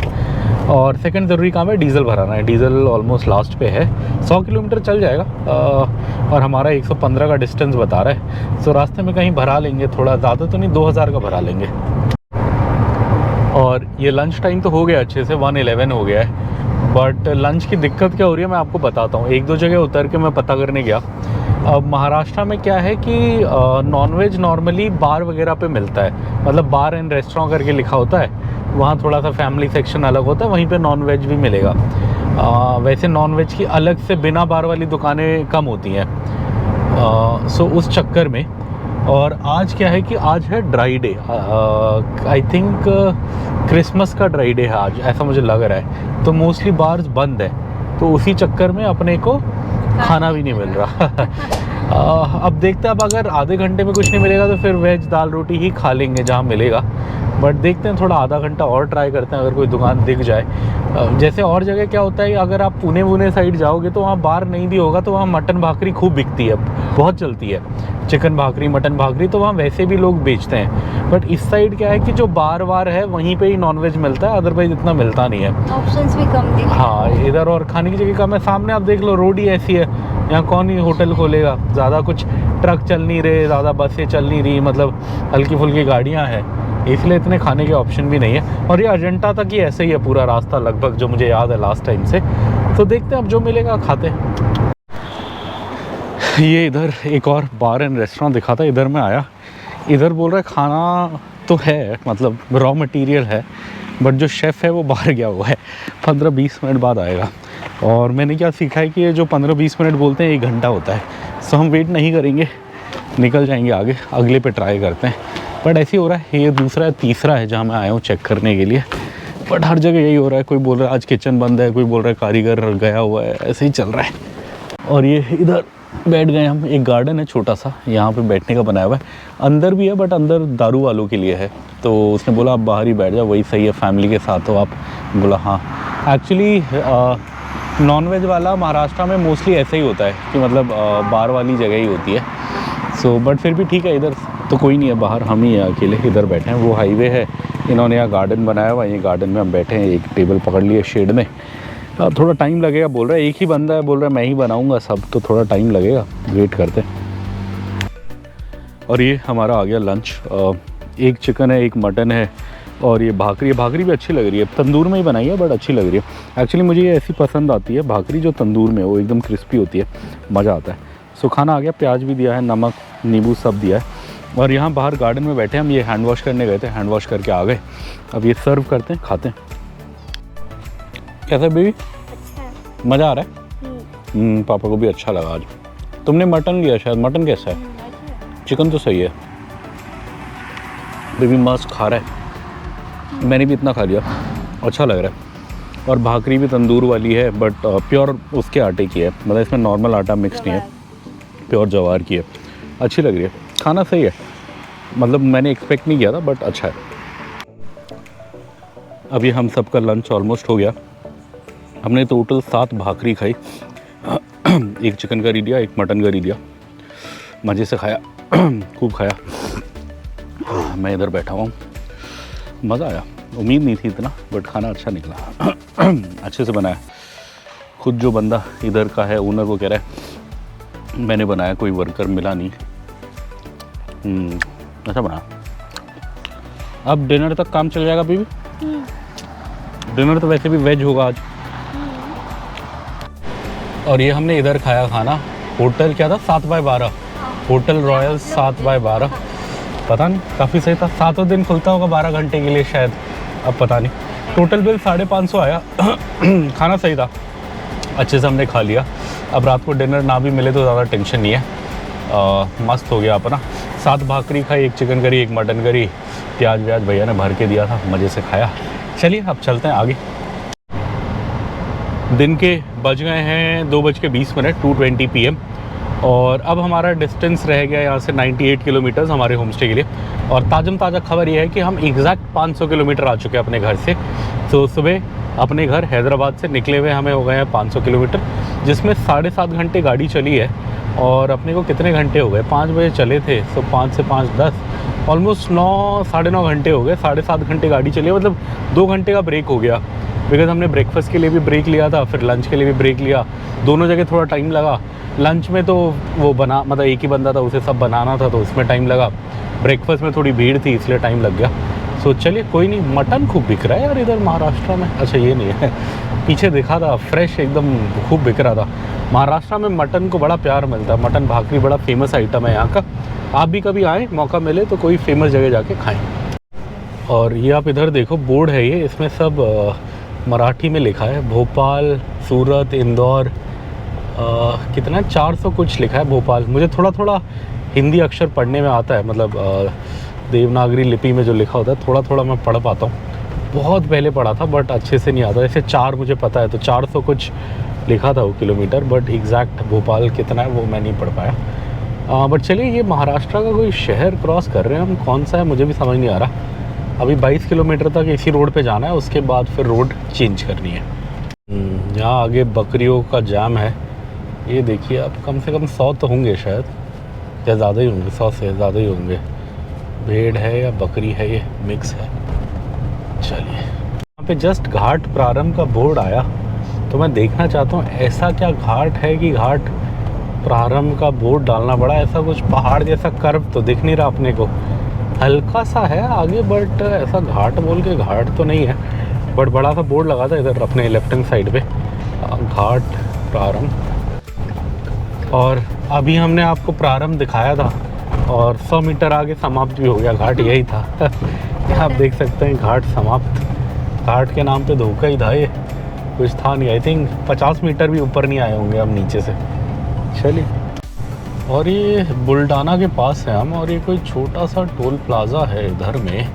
और सेकंड ज़रूरी काम है डीज़ल भराना है। डीज़ल ऑलमोस्ट लास्ट पे है, 100 किलोमीटर चल जाएगा, और हमारा 115 का डिस्टेंस बता रहा है। सो रास्ते में कहीं भरा लेंगे, थोड़ा ज़्यादा तो नहीं, 2000 का भरा लेंगे। और ये लंच टाइम तो हो गया अच्छे से, 1:11 हो गया है। बट लंच की दिक्कत क्या हो रही है मैं आपको बताता हूँ। 1-2 जगह उतर के मैं पता करने गया। अब महाराष्ट्र में क्या है कि नॉनवेज नॉर्मली बार वगैरह पे मिलता है, मतलब बार एंड रेस्टोरेंट करके लिखा होता है। वहाँ थोड़ा सा फैमिली सेक्शन अलग होता है, वहीं पे नॉनवेज भी मिलेगा। वैसे नॉनवेज की अलग से बिना बार वाली दुकानें कम होती हैं। सो उस चक्कर में, और आज क्या है कि आज है dry day, I think Christmas का ड्राई डे है आज, ऐसा मुझे लग रहा है। तो मोस्टली बार्स बंद है, तो उसी चक्कर में अपने को खाना भी नहीं मिल रहा। अब देखते हैं, अब अगर आधे घंटे में कुछ नहीं मिलेगा तो फिर वेज दाल रोटी ही खा लेंगे जहाँ मिलेगा। बट देखते हैं, थोड़ा आधा घंटा और ट्राई करते हैं, अगर कोई दुकान दिख जाए। जैसे और जगह क्या होता है, अगर आप पुणे साइड जाओगे तो वहाँ बार नहीं भी होगा तो वहाँ मटन भाकरी खूब बिकती है, बहुत चलती है। चिकन भाकरी, मटन भाकरी तो वहाँ वैसे भी लोग बेचते हैं। बट इस साइड क्या है कि जो बार वार है वहीं पे ही नॉनवेज मिलता है, अदरवाइज इतना मिलता नहीं है। ऑप्शंस भी कम दिख। हाँ, इधर और खाने की जगह कम है। सामने आप देख लो, रोड ही ऐसी है, यहाँ कौन ही होटल खोलेगा। ज़्यादा कुछ ट्रक चल नहीं रहे, ज़्यादा बसें चल नहीं रही, मतलब हल्की फुल्की गाड़ियाँ हैं, इसलिए इतने खाने के ऑप्शन भी नहीं है। और ये अजंता तक ही ऐसे ही है पूरा रास्ता लगभग, जो मुझे याद है लास्ट टाइम से। तो देखते हैं, अब जो मिलेगा खाते हैं। ये इधर एक और बार एंड रेस्टोरेंट दिखा था, इधर मैं आया। इधर बोल रहा है खाना तो है, मतलब रॉ मटेरियल है, बट जो शेफ़ है वो बाहर गया हुआ है, 15-20 मिनट बाद आएगा। और मैंने क्या सीखा है कि ये जो 15-20 मिनट बोलते हैं 1 घंटा होता है। सो हम वेट नहीं करेंगे, निकल जाएंगे आगे, अगले पे ट्राई करते हैं। बट ऐसे ही हो रहा है, ये दूसरा है, तीसरा है जहाँ मैं आया हूँ चेक करने के लिए। बट हर जगह यही हो रहा है, कोई बोल रहा है आज किचन बंद है, कोई बोल रहा है कारीगर गया हुआ है, ऐसे ही चल रहा है। और ये इधर बैठ गए हम, एक गार्डन है छोटा सा, यहाँ पे बैठने का बनाया हुआ है। अंदर भी है, बट अंदर दारू वालों के लिए है। तो उसने बोला आप बाहर ही बैठ जाओ, वही सही है, फैमिली के साथ हो आप। बोला हाँ। एक्चुअली नॉनवेज वाला महाराष्ट्र में मोस्टली ऐसा ही होता है कि मतलब बार वाली जगह ही होती है। सो बट फिर भी ठीक है, इधर तो कोई नहीं है, बाहर हम ही हैं अकेले, इधर बैठे हैं। वो हाईवे है, इन्होंने यहाँ गार्डन बनाया हुआ है, ये गार्डन में हम बैठे हैं, एक टेबल पकड़ लिए शेड में। थोड़ा टाइम लगेगा बोल रहा है, एक ही बंदा है, बोल रहा है मैं ही बनाऊंगा सब, तो थोड़ा टाइम लगेगा, वेट करते हैं। और ये हमारा आ गया लंच। एक चिकन है, एक मटन है, और ये भाकरी भी अच्छी लग रही है, तंदूर में ही बनाई है बट अच्छी लग रही है। एक्चुअली मुझे ये ऐसी पसंद आती है भाकरी जो तंदूर में, वो एकदम क्रिस्पी होती है, मज़ा आता है। सो खाना आ गया, प्याज भी दिया है, नमक नींबू सब दिया है। और यहाँ बाहर गार्डन में बैठे हम, ये हैंड वॉश करने गए थे, हैंड वॉश करके आ गए। अब ये सर्व करते हैं, खाते हैं। कैसा बेबी? अच्छा है। मज़ा आ रहा है? पापा को भी अच्छा लगा आज। तुमने मटन लिया शायद, मटन कैसा है? चिकन तो सही है। बेबी मस्त खा रहा है, मैंने भी इतना खा लिया, अच्छा लग रहा है। और भाकरी भी तंदूर वाली है, बट प्योर उसके आटे की है, मतलब इसमें नॉर्मल आटा मिक्स नहीं है, प्योर जवार की है, अच्छी लग रही है। खाना सही है, मतलब मैंने एक्सपेक्ट नहीं किया था, बट अच्छा है। अभी हम सबका लंच ऑलमोस्ट हो गया। हमने टोटल 7 भाकरी खाई, एक चिकन करी लिया, एक मटन करी लिया, मज़े से खाया, खूब खाया। मैं इधर बैठा हूँ, मज़ा आया। उम्मीद नहीं थी इतना, बट खाना अच्छा निकला। अच्छे से बनाया। खुद जो बंदा इधर का है, ओनर, वो कह रहा है मैंने बनाया, कोई वर्कर मिला नहीं। अच्छा बना। अब डिनर तक काम चल जाएगा बीबी। डिनर तो वैसे भी वेज होगा आज। और ये हमने इधर खाया खाना, होटल क्या था, 7/12, होटल रॉयल 7/12। पता नहीं, काफ़ी सही था। 7वें दिन खुलता होगा 12 घंटे के लिए शायद, अब पता नहीं। टोटल बिल 550 आया। खाना सही था, अच्छे से हमने खा लिया। अब रात को डिनर ना भी मिले तो ज़्यादा टेंशन नहीं है। मस्त हो गया अपना। 7 भाकरी खाई, 1 चिकन करी, 1 मटन करी, प्याज व्याज भैया ने भर के दिया था, मज़े से खाया। चलिए अब चलते हैं आगे। दिन के बज गए हैं 2:20, 2:20 PM। और अब हमारा डिस्टेंस रह गया यहाँ से 98 किलोमीटर्स हमारे होम स्टे के लिए। और ताज़ा खबर ये है कि हम एग्जैक्ट 500 किलोमीटर आ चुके हैं अपने घर से। तो सुबह अपने घर हैदराबाद से निकले हुए हमें हो गए हैं 500 किलोमीटर, जिसमें 7.5 घंटे गाड़ी चली है। और अपने को कितने घंटे हो गए, 5 बजे चले थे, तो 5 से 5 10, ऑलमोस्ट 9 साढ़े 9 घंटे हो गए। 7.5 घंटे गाड़ी चली है, मतलब 2 घंटे का ब्रेक हो गया। बिकॉज हमने ब्रेकफास्ट के लिए भी ब्रेक लिया था, फिर लंच के लिए भी ब्रेक लिया। दोनों जगह थोड़ा टाइम लगा। लंच में तो वो बना, मतलब एक ही बंदा था, उसे सब बनाना था, तो उसमें टाइम लगा। ब्रेकफास्ट में थोड़ी भीड़ थी, इसलिए टाइम लग गया। सो चलिए कोई नहीं। मटन खूब बिक रहा है यार इधर महाराष्ट्र में। अच्छा ये नहीं है, पीछे देखा था, फ्रेश एकदम खूब बिक रहा था। महाराष्ट्र में मटन को बड़ा प्यार मिलता है। मटन भाकरी बड़ा फेमस आइटम है यहाँ का। आप भी कभी आएँ, मौका मिले तो कोई फेमस जगह जाके खाएँ। और ये आप इधर देखो, बोर्ड है ये, इसमें सब मराठी में लिखा है। भोपाल, सूरत, इंदौर, कितना 400 कुछ लिखा है भोपाल। मुझे थोड़ा हिंदी अक्षर पढ़ने में आता है, मतलब देवनागरी लिपि में जो लिखा होता है थोड़ा मैं पढ़ पाता हूँ। बहुत पहले पढ़ा था बट अच्छे से नहीं आता। जैसे 4 मुझे पता है, तो 400 कुछ लिखा था वो किलोमीटर, बट एग्जैक्ट भोपाल कितना है वो मैं नहीं पढ़ पाया। बट चलिए, ये महाराष्ट्र का कोई शहर क्रॉस कर रहे हैं हम, कौन सा है मुझे भी समझ नहीं आ रहा। अभी 22 किलोमीटर तक इसी रोड पे जाना है, उसके बाद फिर रोड चेंज करनी है। यहाँ आगे बकरियों का जाम है। ये देखिए, अब कम से कम 100 तो होंगे शायद, या ज़्यादा ही होंगे, 100 से ज़्यादा ही होंगे। भेड़ है या बकरी है, ये मिक्स है। चलिए, यहाँ पे जस्ट घाट प्रारंभ का बोर्ड आया, तो मैं देखना चाहता हूँ ऐसा क्या घाट है कि घाट प्रारंभ का बोर्ड डालना पड़ा। ऐसा कुछ पहाड़ जैसा कर्व तो दिख नहीं रहा अपने को, हल्का सा है आगे, बट ऐसा घाट बोल के घाट तो नहीं है। बट बड़ा सा बोर्ड लगा था इधर अपने लेफ्ट हैंड साइड पे, घाट प्रारंभ। और अभी हमने आपको प्रारंभ दिखाया था और 100 मीटर आगे समाप्त भी हो गया। घाट यही था। आप देख सकते हैं घाट समाप्त। घाट के नाम पे धोखा ही था, ये कुछ था नहीं। आई थिंक 50 मीटर भी ऊपर नहीं आए होंगे हम नीचे से। चलिए, और ये बुल्डाना के पास है हम, और ये कोई छोटा सा टोल प्लाज़ा है इधर में।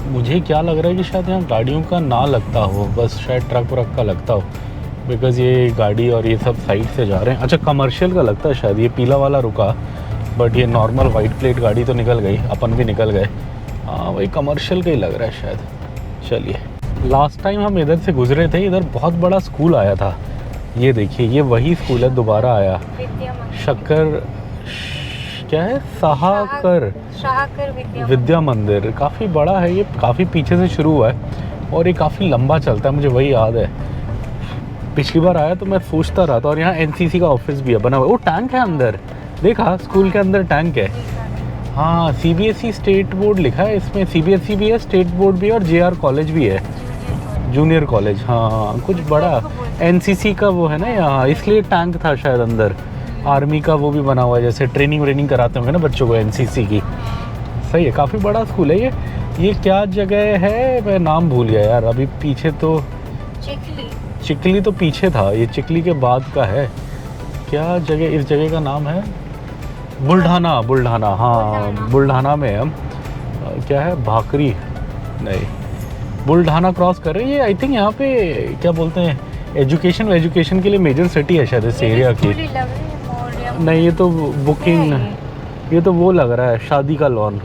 मुझे क्या लग रहा है कि शायद यहाँ गाड़ियों का ना लगता हो, बस शायद ट्रक व्रक का लगता हो, बिकॉज़ ये गाड़ी और ये सब साइड से जा रहे हैं। अच्छा, कमर्शियल का लगता है शायद, ये पीला वाला रुका, बट ये नॉर्मल वाइट प्लेट गाड़ी तो निकल गई, अपन भी निकल गए। हाँ, वही कमर्शियल का ही लग रहा है शायद। चलिए, लास्ट टाइम हम इधर से गुजरे थे, इधर बहुत बड़ा स्कूल आया था। ये देखिए, ये वही स्कूल है, दोबारा आया। शक्कर क्या है, शाहकर विद्या मंदिर। काफ़ी बड़ा है ये, काफ़ी पीछे से शुरू हुआ है और ये काफ़ी लंबा चलता है, मुझे वही याद है। पिछली बार आया तो मैं सोचता रहा था। और यहाँ एनसीसी का ऑफिस भी है बना हुआ। वो टैंक है अंदर, देखा, स्कूल के अंदर टैंक है। हाँ, सीबीएसई स्टेट बोर्ड लिखा है इसमें। सीबीएसई भी है, स्टेट बोर्ड भी है, और जेआर कॉलेज भी है, जूनियर कॉलेज। हाँ, कुछ बड़ा एनसीसी का वो है ना यहाँ, इसलिए टैंक था शायद अंदर। आर्मी का वो भी बना हुआ है, जैसे ट्रेनिंग कराते होंगे ना बच्चों को एनसीसी की। सही है, काफ़ी बड़ा स्कूल है ये। ये क्या जगह है, मैं नाम भूल गया यार। अभी पीछे तो चिकली तो पीछे था, ये चिकली के बाद का है। क्या जगह, इस जगह का नाम है बुल्ढाना। हाँ, बुल्ढाना में हम, क्या है, भाकरी नहीं, बुल्ढाना क्रॉस कर रहे हैं। ये आई थिंक यहाँ पे क्या बोलते हैं, एजुकेशन के लिए मेजर सिटी है शायद इस एरिया की। नहीं, ये तो बुकिंग, ये तो वो लग रहा है शादी का लॉन।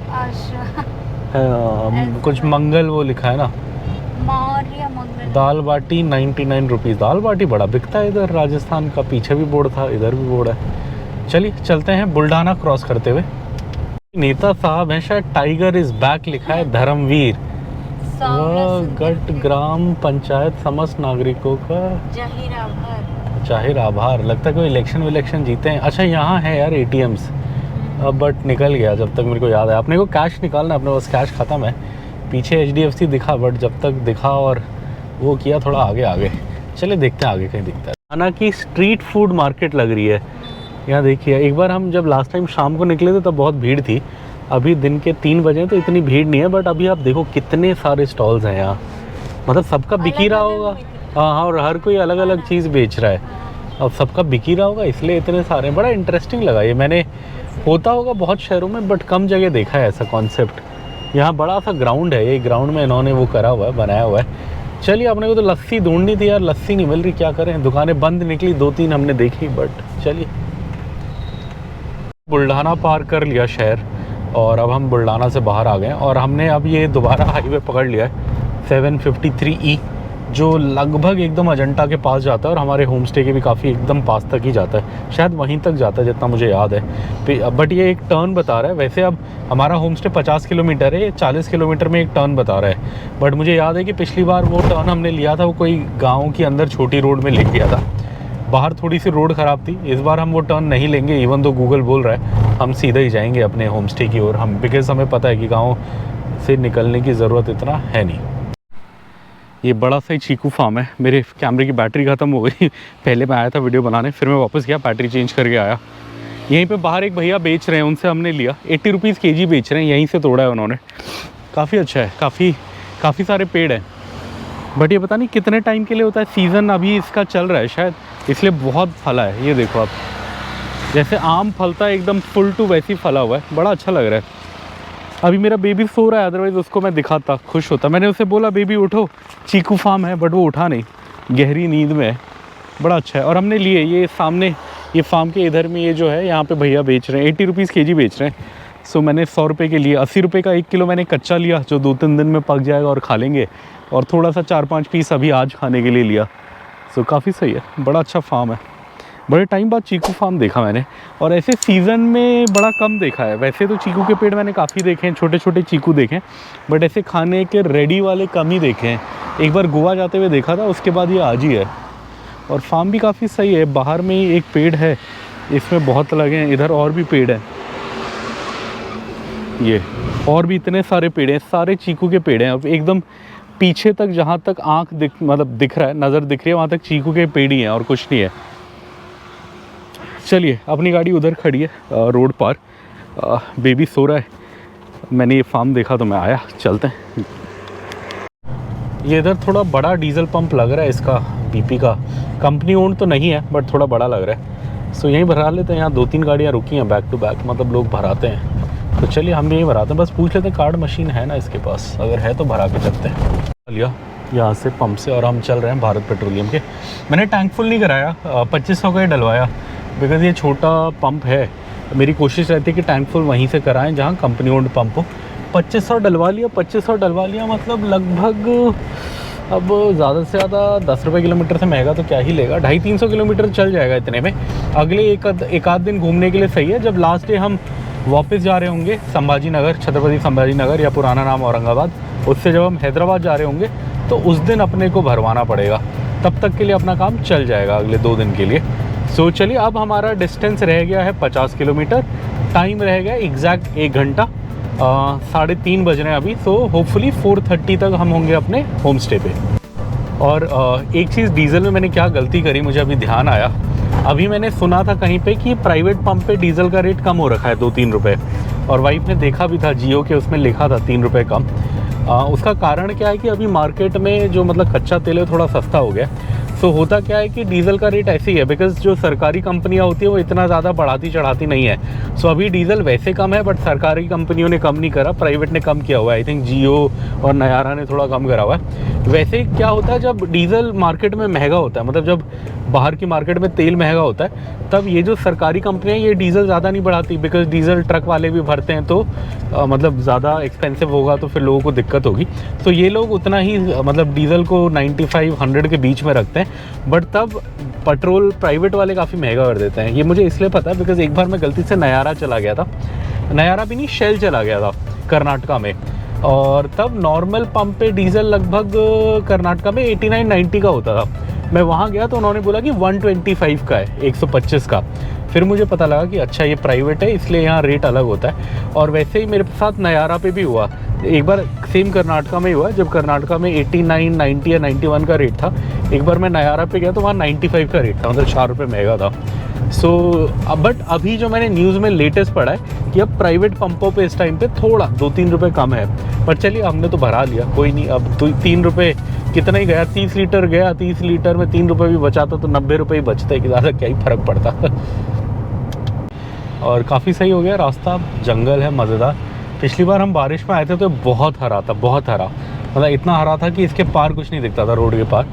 कुछ मंगल वो लिखा है ना। दाल बाटी 99 रुपीज़। दाल बाटी बड़ा बिकता है इधर राजस्थान का। पीछे भी बोर्ड था, इधर भी बोर्ड है। चलिए चलते हैं बुल्ढाना क्रॉस करते हुए। नेता साहब हैं शायद, टाइगर इज बैक लिखा है, धर्मवीर गट ग्राम पंचायत समस्त नागरिकों का जाहिर आभार। लगता है कोई इलेक्शन जीते हैं। अच्छा यहाँ है यार ATMs, अब बट निकल गया जब तक मेरे को याद है। अपने को कैश निकालना, अपने पास कैश ख़त्म है। पीछे HDFC दिखा, बट जब तक दिखा और वो किया थोड़ा आगे चले देखते हैं आगे कहीं दिखता है। खाना की स्ट्रीट फूड मार्केट लग रही है यहाँ। देखिए एक बार हम जब लास्ट टाइम शाम को निकले थे तब बहुत भीड़ थी, अभी दिन के 3 बजे तो इतनी भीड़ नहीं है। बट अभी आप देखो कितने सारे स्टॉल्स हैं यहाँ, मतलब सबका बिक ही रहा होगा। हाँ, और हर कोई अलग अलग चीज़ बेच रहा है, अब सबका बिक ही रहा होगा इसलिए इतने सारे। बड़ा इंटरेस्टिंग लगा ये, मैंने होता होगा बहुत शहरों में बट कम जगह देखा है ऐसा कॉन्सेप्ट। यहाँ बड़ा सा ग्राउंड है, ये ग्राउंड में इन्होंने वो करा हुआ है, बनाया हुआ है। चलिए अपने को तो लस्सी ढूंढनी थी यार, लस्सी नहीं मिल रही, क्या करें। दुकानें बंद निकली, 2-3 हमने देखी, बट चलिए। बुल्ढाना पार कर लिया शहर और अब हम बुल्ढाना से बाहर आ गए और हमने अब ये दोबारा हाईवे पकड़ लिया है 753E, जो लगभग एकदम अजंता के पास जाता है और हमारे होम स्टे के भी काफ़ी एकदम पास तक ही जाता है, शायद वहीं तक जाता है जितना मुझे याद है। बट ये एक टर्न बता रहा है। वैसे अब हमारा होम स्टे 50 किलोमीटर है, 40 किलोमीटर में एक टर्न बता रहा है। बट मुझे याद है कि पिछली बार वो टर्न हमने लिया था वो कोई गाँव के अंदर छोटी रोड में ले लिया था, बाहर थोड़ी सी रोड ख़राब थी। इस बार हम वो टर्न नहीं लेंगे, इवन तो गूगल बोल रहा है हम सीधा ही जाएंगे अपने होम स्टे की ओर। हम बिकॉज हमें पता है कि गाँव से निकलने की ज़रूरत इतना है नहीं। ये बड़ा सा ही चीकू फार्म है। मेरे कैमरे की बैटरी ख़त्म हो गई पहले मैं आया था वीडियो बनाने, फिर मैं वापस गया बैटरी चेंज करके आया। यहीं पे बाहर एक भैया बेच रहे हैं, उनसे हमने लिया। 80 रुपीज़ kg बेच रहे हैं, यहीं से तोड़ा है उन्होंने। काफ़ी अच्छा है, काफ़ी सारे पेड़ हैं, बट ये पता नहीं कितने टाइम के लिए होता है। सीज़न अभी इसका चल रहा है शायद, इसलिए बहुत फला है। ये देखो आप, जैसे आम फलता है एकदम फुल टू वैसी फला हुआ है, बड़ा अच्छा लग रहा है। अभी मेरा बेबी सो रहा है, अदरवाइज़ उसको मैं दिखाता, खुश होता। मैंने उसे बोला बेबी उठो, चीकू फार्म है, बट वो उठा नहीं, गहरी नींद में है। बड़ा अच्छा है। और हमने लिए ये सामने, ये फार्म के इधर में ये जो है यहाँ पे भैया बेच रहे हैं, 80 रुपीज़ kg बेच रहे हैं। सो मैंने 100 रुपये के लिए 80 रुपये का 1 किलो मैंने कच्चा लिया, जो 2-3 दिन में पक जाएगा और खा लेंगे। और थोड़ा सा 4-5 पीस अभी आज खाने के लिए लिया। सो काफ़ी सही है, बड़ा अच्छा फार्म है। बड़े टाइम बाद चीकू फार्म देखा मैंने, और ऐसे सीज़न में बड़ा कम देखा है। वैसे तो चीकू के पेड़ मैंने काफ़ी देखे हैं, छोटे छोटे चीकू देखे हैं, बट ऐसे खाने के रेडी वाले कम ही देखे हैं। एक बार गोवा जाते हुए देखा था, उसके बाद ये आज ही है। और फार्म भी काफ़ी सही है। बाहर में ही एक पेड़ है, इसमें बहुत लगे हैं, इधर और भी पेड़ हैं, ये और भी इतने सारे पेड़ हैं, सारे चीकू के पेड़ हैं। अब एकदम पीछे तक जहाँ तक आँख दिख रहा है, नज़र दिख रही है, वहाँ तक चीकू के पेड़ ही हैं और कुछ नहीं है। चलिए अपनी गाड़ी उधर खड़ी है रोड पर, बेबी सो रहा है। मैंने ये फार्म देखा तो मैं आया, चलते हैं। ये इधर थोड़ा बड़ा डीजल पंप लग रहा है, इसका BP का, कंपनी ओन्ड तो नहीं है बट थोड़ा बड़ा लग रहा है। सो यहीं भरा लेते हैं। यहाँ 2-3 गाड़ियाँ रुकी हैं बैक टू बैक, मतलब लोग भराते हैं। तो चलिए हम भी यहीं भराते हैं। बस पूछ लेते हैं कार्ड मशीन है ना इसके पास, अगर है तो भरा के चलते हैं। लिया यहाँ से पंप से और हम चल रहे हैं भारत पेट्रोलियम के। मैंने टैंक फुल नहीं कराया, 2500 का ही डलवाया, बिकॉज़ ये छोटा पंप है। मेरी कोशिश रहती है कि टैंक फुल वहीं से कराएं जहाँ कंपनी ओन्ड पंप हो। 2500 डलवा लिया, 2500 डलवा लिया, मतलब लगभग अब ज़्यादा से ज़्यादा 10 रुपये किलोमीटर से महंगा तो क्या ही लेगा, 250-300 किलोमीटर चल जाएगा इतने में। अगले एक आध दिन घूमने के लिए सही है। जब लास्ट डे हम वापस जा रहे होंगे संभाजी नगर, छत्रपति संभाजी नगर या पुराना नाम औरंगाबाद, उससे जब हम हैदराबाद जा रहे होंगे तो उस दिन अपने को भरवाना पड़ेगा। तब तक के लिए अपना काम चल जाएगा अगले 2 दिन के लिए। सो चलिए अब हमारा डिस्टेंस रह गया है 50 किलोमीटर, टाइम रह गया एग्जैक्ट 1 घंटा, 3:30 बज रहे हैं अभी। सो होपफुली 4:30 तक हम होंगे अपने होम स्टे पे। और एक चीज़ डीजल में मैंने क्या गलती करी, मुझे अभी ध्यान आया। अभी मैंने सुना था कहीं पे कि प्राइवेट पंप पे डीजल का रेट कम हो रखा है 2-3 रुपये, और वाइफ ने देखा भी था जियो के, उसमें लिखा था 3 रुपये कम। उसका कारण क्या है कि अभी मार्केट में जो मतलब कच्चा तेल है थोड़ा सस्ता हो गया। सो होता क्या है कि डीज़ल का रेट ऐसे ही है, बिकॉज़ जो सरकारी कंपनियां होती है वो इतना ज़्यादा बढ़ाती चढ़ाती नहीं है। सो अभी डीजल वैसे कम है, बट सरकारी कंपनियों ने कम नहीं करा, प्राइवेट ने कम किया हुआ है। आई थिंक जियो और नयारा ने थोड़ा कम करा हुआ है। वैसे क्या होता है जब डीजल मार्केट में महंगा होता है, मतलब जब बाहर की मार्केट में तेल महंगा होता है, तब ये जो सरकारी कंपनियां ये डीजल ज़्यादा नहीं बढ़ाती, बिकॉज डीजल ट्रक वाले भी भरते हैं, तो मतलब ज़्यादा एक्सपेंसिव होगा तो फिर लोगों को दिक्कत होगी। तो ये लोग उतना ही मतलब डीजल को 95-100 के बीच में रखते हैं, बट तब पेट्रोल प्राइवेट वाले काफ़ी महंगा कर देते हैं। ये मुझे इसलिए पता है बिकॉज एक बार मैं गलती से नयारा चला गया था, नयारा भी नहीं, शेल चला गया था कर्नाटका में। और तब नॉर्मल पंप पे डीजल लगभग कर्नाटका में 89-90 का होता था। मैं वहाँ गया तो उन्होंने बोला कि 125 का है, 125 का। फिर मुझे पता लगा कि अच्छा ये प्राइवेट है इसलिए यहाँ रेट अलग होता है। और वैसे ही मेरे साथ नयारा पे भी हुआ, एक बार सेम कर्नाटका में ही हुआ, जब कर्नाटका में 89, 90 या 91 का रेट था। एक बार मैं नयारा पे गया तो वहाँ 95 का रेट था, मतलब 4 रुपये महंगा था। सो बट अभी जो मैंने न्यूज़ में लेटेस्ट पढ़ा है कि अब प्राइवेट पंपों पे इस टाइम पे थोड़ा 2-3 रुपये कम है। पर चलिए हमने तो भरा लिया, कोई नहीं। अब 3 रुपये कितना ही गया, 30 लीटर गया, 30 लीटर में 3 रुपये भी बचाता तो 90 रुपये ही बचते, कि ज़्यादा क्या ही फ़र्क पड़ता। और काफ़ी सही हो गया रास्ता, जंगल है मज़ेदार। पिछली बार हम बारिश में आए थे तो बहुत हरा था, बहुत हरा, मतलब इतना हरा था कि इसके पार कुछ नहीं दिखता था, रोड के पार।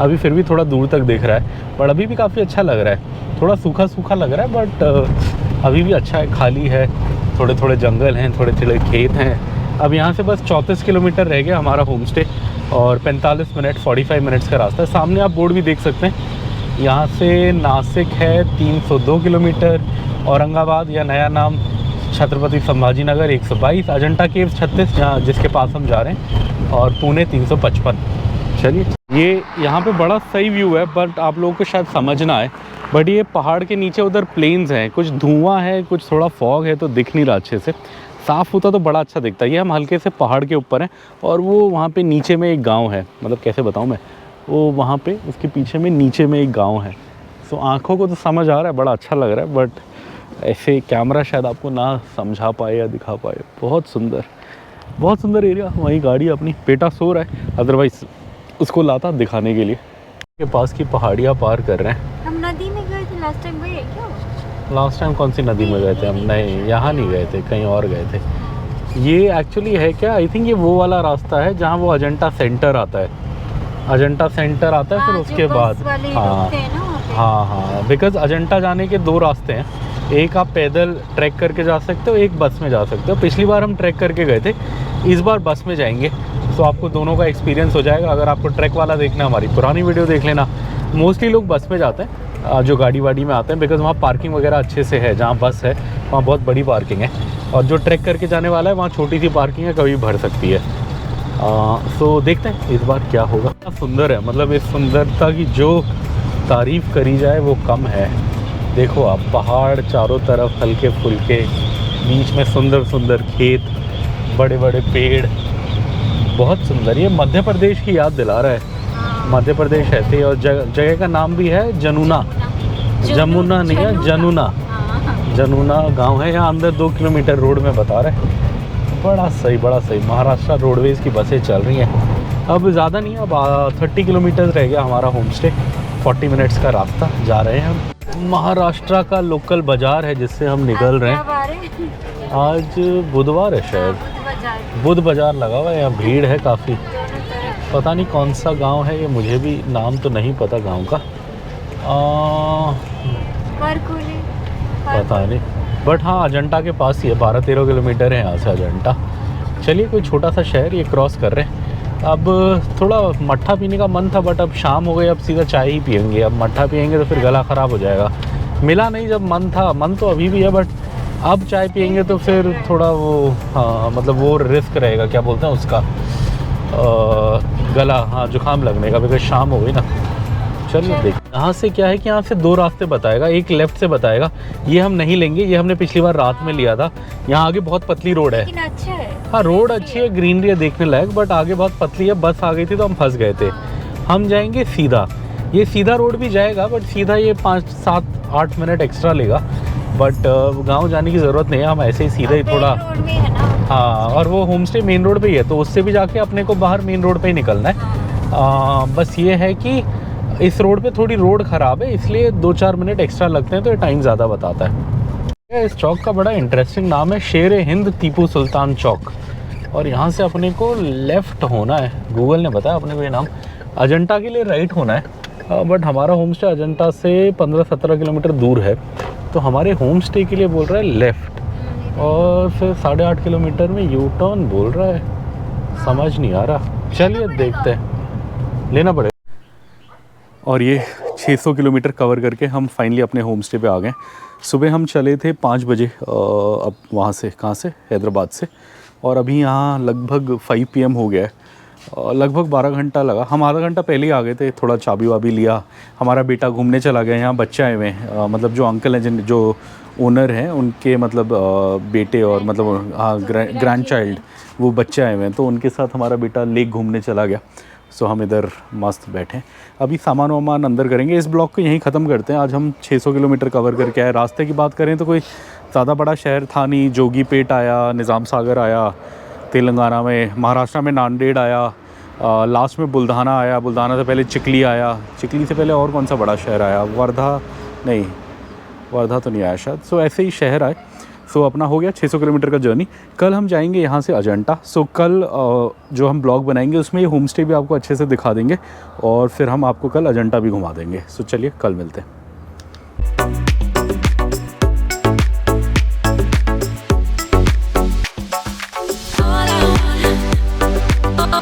अभी फिर भी थोड़ा दूर तक दिख रहा है, पर अभी भी काफ़ी अच्छा लग रहा है। थोड़ा सूखा सूखा लग रहा है बट अभी भी अच्छा है, खाली है, थोड़े थोड़े जंगल हैं, थोड़े थोड़े खेत हैं। अब यहाँ से बस 34 किलोमीटर रह गया हमारा होम स्टे, और 45 मिनट्स का रास्ता है। सामने आप बोर्ड भी देख सकते हैं, यहाँ से नासिक है 302 किलोमीटर, औरंगाबाद या नया नाम छत्रपति संभाजी नगर 122, अजंता केव्स 36 जहाँ जिसके पास हम जा रहे हैं, और पुणे 355। चलिए, ये यहाँ पे बड़ा सही व्यू है बट आप लोगों को शायद समझ ना आए, बट ये पहाड़ के नीचे उधर प्लेन्स हैं, कुछ धुआं है, कुछ थोड़ा फॉग है तो दिख नहीं रहा अच्छे से। साफ़ होता तो बड़ा अच्छा दिखता है। ये हम हल्के से पहाड़ के ऊपर हैं, और वो वहाँ पे नीचे में एक गांव है, मतलब कैसे बताऊँ मैं, वो वहाँ पे उसके पीछे में नीचे में एक गांव है। सो आँखों को तो समझ आ रहा है, बड़ा अच्छा लग रहा है, बट ऐसे कैमरा शायद आपको ना समझा पाए या दिखा पाए। बहुत सुंदर एरिया। वहीं गाड़ी अपनी, बेटा सो रहा है, अदरवाइज़ उसको लाता दिखाने के लिए। के पास की पहाड़ियाँ पार कर रहे हैं। हम नदी में गए थे लास्ट टाइम, गए क्या? लास्ट टाइम कौन सी नदी में गए थे हम? नहीं, यहाँ नहीं गए थे, कहीं और गए थे। ये एक्चुअली है क्या, आई थिंक ये वो वाला रास्ता है जहाँ वो अजंता सेंटर आता है। अजंता सेंटर आता है, फिर उसके बाद हाँ, बिकॉज अजंता जाने के 2 रास्ते हैं, एक आप पैदल ट्रैक करके जा सकते हो, एक बस में जा सकते हो। पिछली बार हम ट्रैक करके गए थे, इस बार बस में जाएंगे, तो आपको दोनों का एक्सपीरियंस हो जाएगा। अगर आपको ट्रैक वाला देखना है, हमारी पुरानी वीडियो देख लेना। मोस्टली लोग बस में जाते हैं जो गाड़ी वाड़ी में आते हैं, बिकॉज वहाँ पार्किंग वगैरह अच्छे से है। जहाँ बस है वहाँ बहुत बड़ी पार्किंग है, और जो ट्रैक करके जाने वाला है वहाँ छोटी सी पार्किंग है, कभी भर सकती है। सो देखते हैं इस बार क्या होगा। सुंदर है, मतलब इस सुंदरता की जो तारीफ़ करी जाए वो कम है। देखो आप, पहाड़ चारों तरफ हल्के फुल्के, बीच में सुंदर सुंदर खेत, बड़े बड़े पेड़, बहुत सुंदर। ये मध्य प्रदेश की याद दिला रहा है। मध्य प्रदेश ऐसे ही, और जगह का नाम भी है जनुना। जमुना नहीं है, जनुना। जनुना गांव है, यहाँ अंदर 2 किलोमीटर रोड में बता रहे हैं। बड़ा सही। महाराष्ट्र रोडवेज़ की बसें चल रही हैं। अब ज़्यादा नहीं, अब 30 किलोमीटर रह गया हमारा होम स्टे। 40 मिनट्स का रास्ता, जा रहे हैं हम। महाराष्ट्र का लोकल बाज़ार है जिससे हम निकल रहे हैं। आज बुधवार है शायद, बुध बाज़ार लगा हुआ है, यहाँ भीड़ है काफ़ी। पता नहीं कौन सा गांव है ये, मुझे भी नाम तो नहीं पता गांव का। पता नहीं, बट हाँ अजंता के पास ही है, 12-13 किलोमीटर है यहाँ से अजंता। चलिए, कोई छोटा सा शहर ये क्रॉस कर रहे हैं। अब थोड़ा मट्ठा पीने का मन था, बट अब शाम हो गई, अब सीधा चाय ही पियेंगे। अब मट्ठा पियेंगे तो फिर गला ख़राब हो जाएगा। मिला नहीं, जब मन था, मन तो अभी भी है, बट अब चाय पियेंगे तो फिर थोड़ा वो, हाँ मतलब वो रिस्क रहेगा, क्या बोलते हैं उसका, गला, हाँ जुकाम लगने का, बिकॉज शाम हो गई ना। चलिए देख, यहाँ से क्या है कि यहाँ से 2 रास्ते बताएगा, एक लेफ़्ट से बताएगा, ये हम नहीं लेंगे, ये हमने पिछली बार रात में लिया था। यहाँ आगे बहुत पतली रोड है, अच्छा है। हाँ रोड अच्छी है, ग्रीनरी है देखने लायक, बट आगे बहुत पतली है। बस आ गई थी तो हम फंस गए थे। हम जाएंगे सीधा, ये सीधा रोड भी जाएगा, बट सीधा ये 5-7-8 मिनट एक्स्ट्रा लेगा, बट गाँव जाने की ज़रूरत नहीं है, हम ऐसे ही सीधा ही थोड़ा, हाँ। और वो होम स्टे मेन रोड पे ही है, तो उससे भी जाके अपने को बाहर मेन रोड पे ही निकलना है। बस ये है कि इस रोड पे थोड़ी रोड ख़राब है, इसलिए 2-4 मिनट एक्स्ट्रा लगते हैं, तो ये टाइम ज़्यादा बताता है। इस चौक का बड़ा इंटरेस्टिंग नाम है, शेर हिंद टीपू सुल्तान चौक, और यहाँ से अपने को लेफ़्ट होना है। गूगल ने बताया अपने को ये नाम। अजंता के लिए राइट होना है, बट हमारा होम स्टे अजंता से 15-17 किलोमीटर दूर है, तो हमारे होम स्टे के लिए बोल रहा है लेफ़्ट, और फिर 8.5 किलोमीटर में यू टर्न बोल रहा है, समझ नहीं आ रहा। चलिए देखते हैं, लेना पड़ेगा। और ये 600 किलोमीटर कवर करके हम फाइनली अपने होम स्टे पे आ गए। सुबह हम चले थे 5 बजे अब वहाँ से, कहाँ से, हैदराबाद से, और अभी यहाँ लगभग 5 PM हो गया है। लगभग 12 घंटा लगा। हम आधा घंटा पहले ही आ गए थे, थोड़ा चाबी वाबी लिया, हमारा बेटा घूमने चला गया। यहाँ बच्चे आए हुए हैं, मतलब जो अंकल हैं, जो ओनर हैं, उनके मतलब बेटे और मतलब हाँ ग्रैंड चाइल्ड, वो बच्चे आए हुए हैं, तो उनके साथ हमारा बेटा लेक घूमने चला गया। सो हम इधर मस्त बैठे। अभी सामान वामान अंदर करेंगे। इस ब्लॉग को यहीं ख़त्म करते हैं। आज हम 600 किलोमीटर कवर करके आए। रास्ते की बात करें तो कोई ज़्यादा बड़ा शहर था नहीं। जोगीपेट आया, निज़ाम सागर आया तेलंगाना में, महाराष्ट्र में नांदेड़ आया, लास्ट में बुल्धाना आया, बुल्धाना से पहले चिखली आया, चिखली से पहले और कौन सा बड़ा शहर आया, वर्धा नहीं, वर्धा तो नहीं आया शायद। सो ऐसे ही शहर आए। सो अपना हो गया 600 किलोमीटर का जर्नी। कल हम जाएंगे यहाँ से अजंता। सो कल जो हम ब्लॉग बनाएंगे उसमें ये होम स्टे भी आपको अच्छे से दिखा देंगे और फिर हम आपको कल अजंता भी घुमा देंगे। सो चलिए कल मिलते हैं।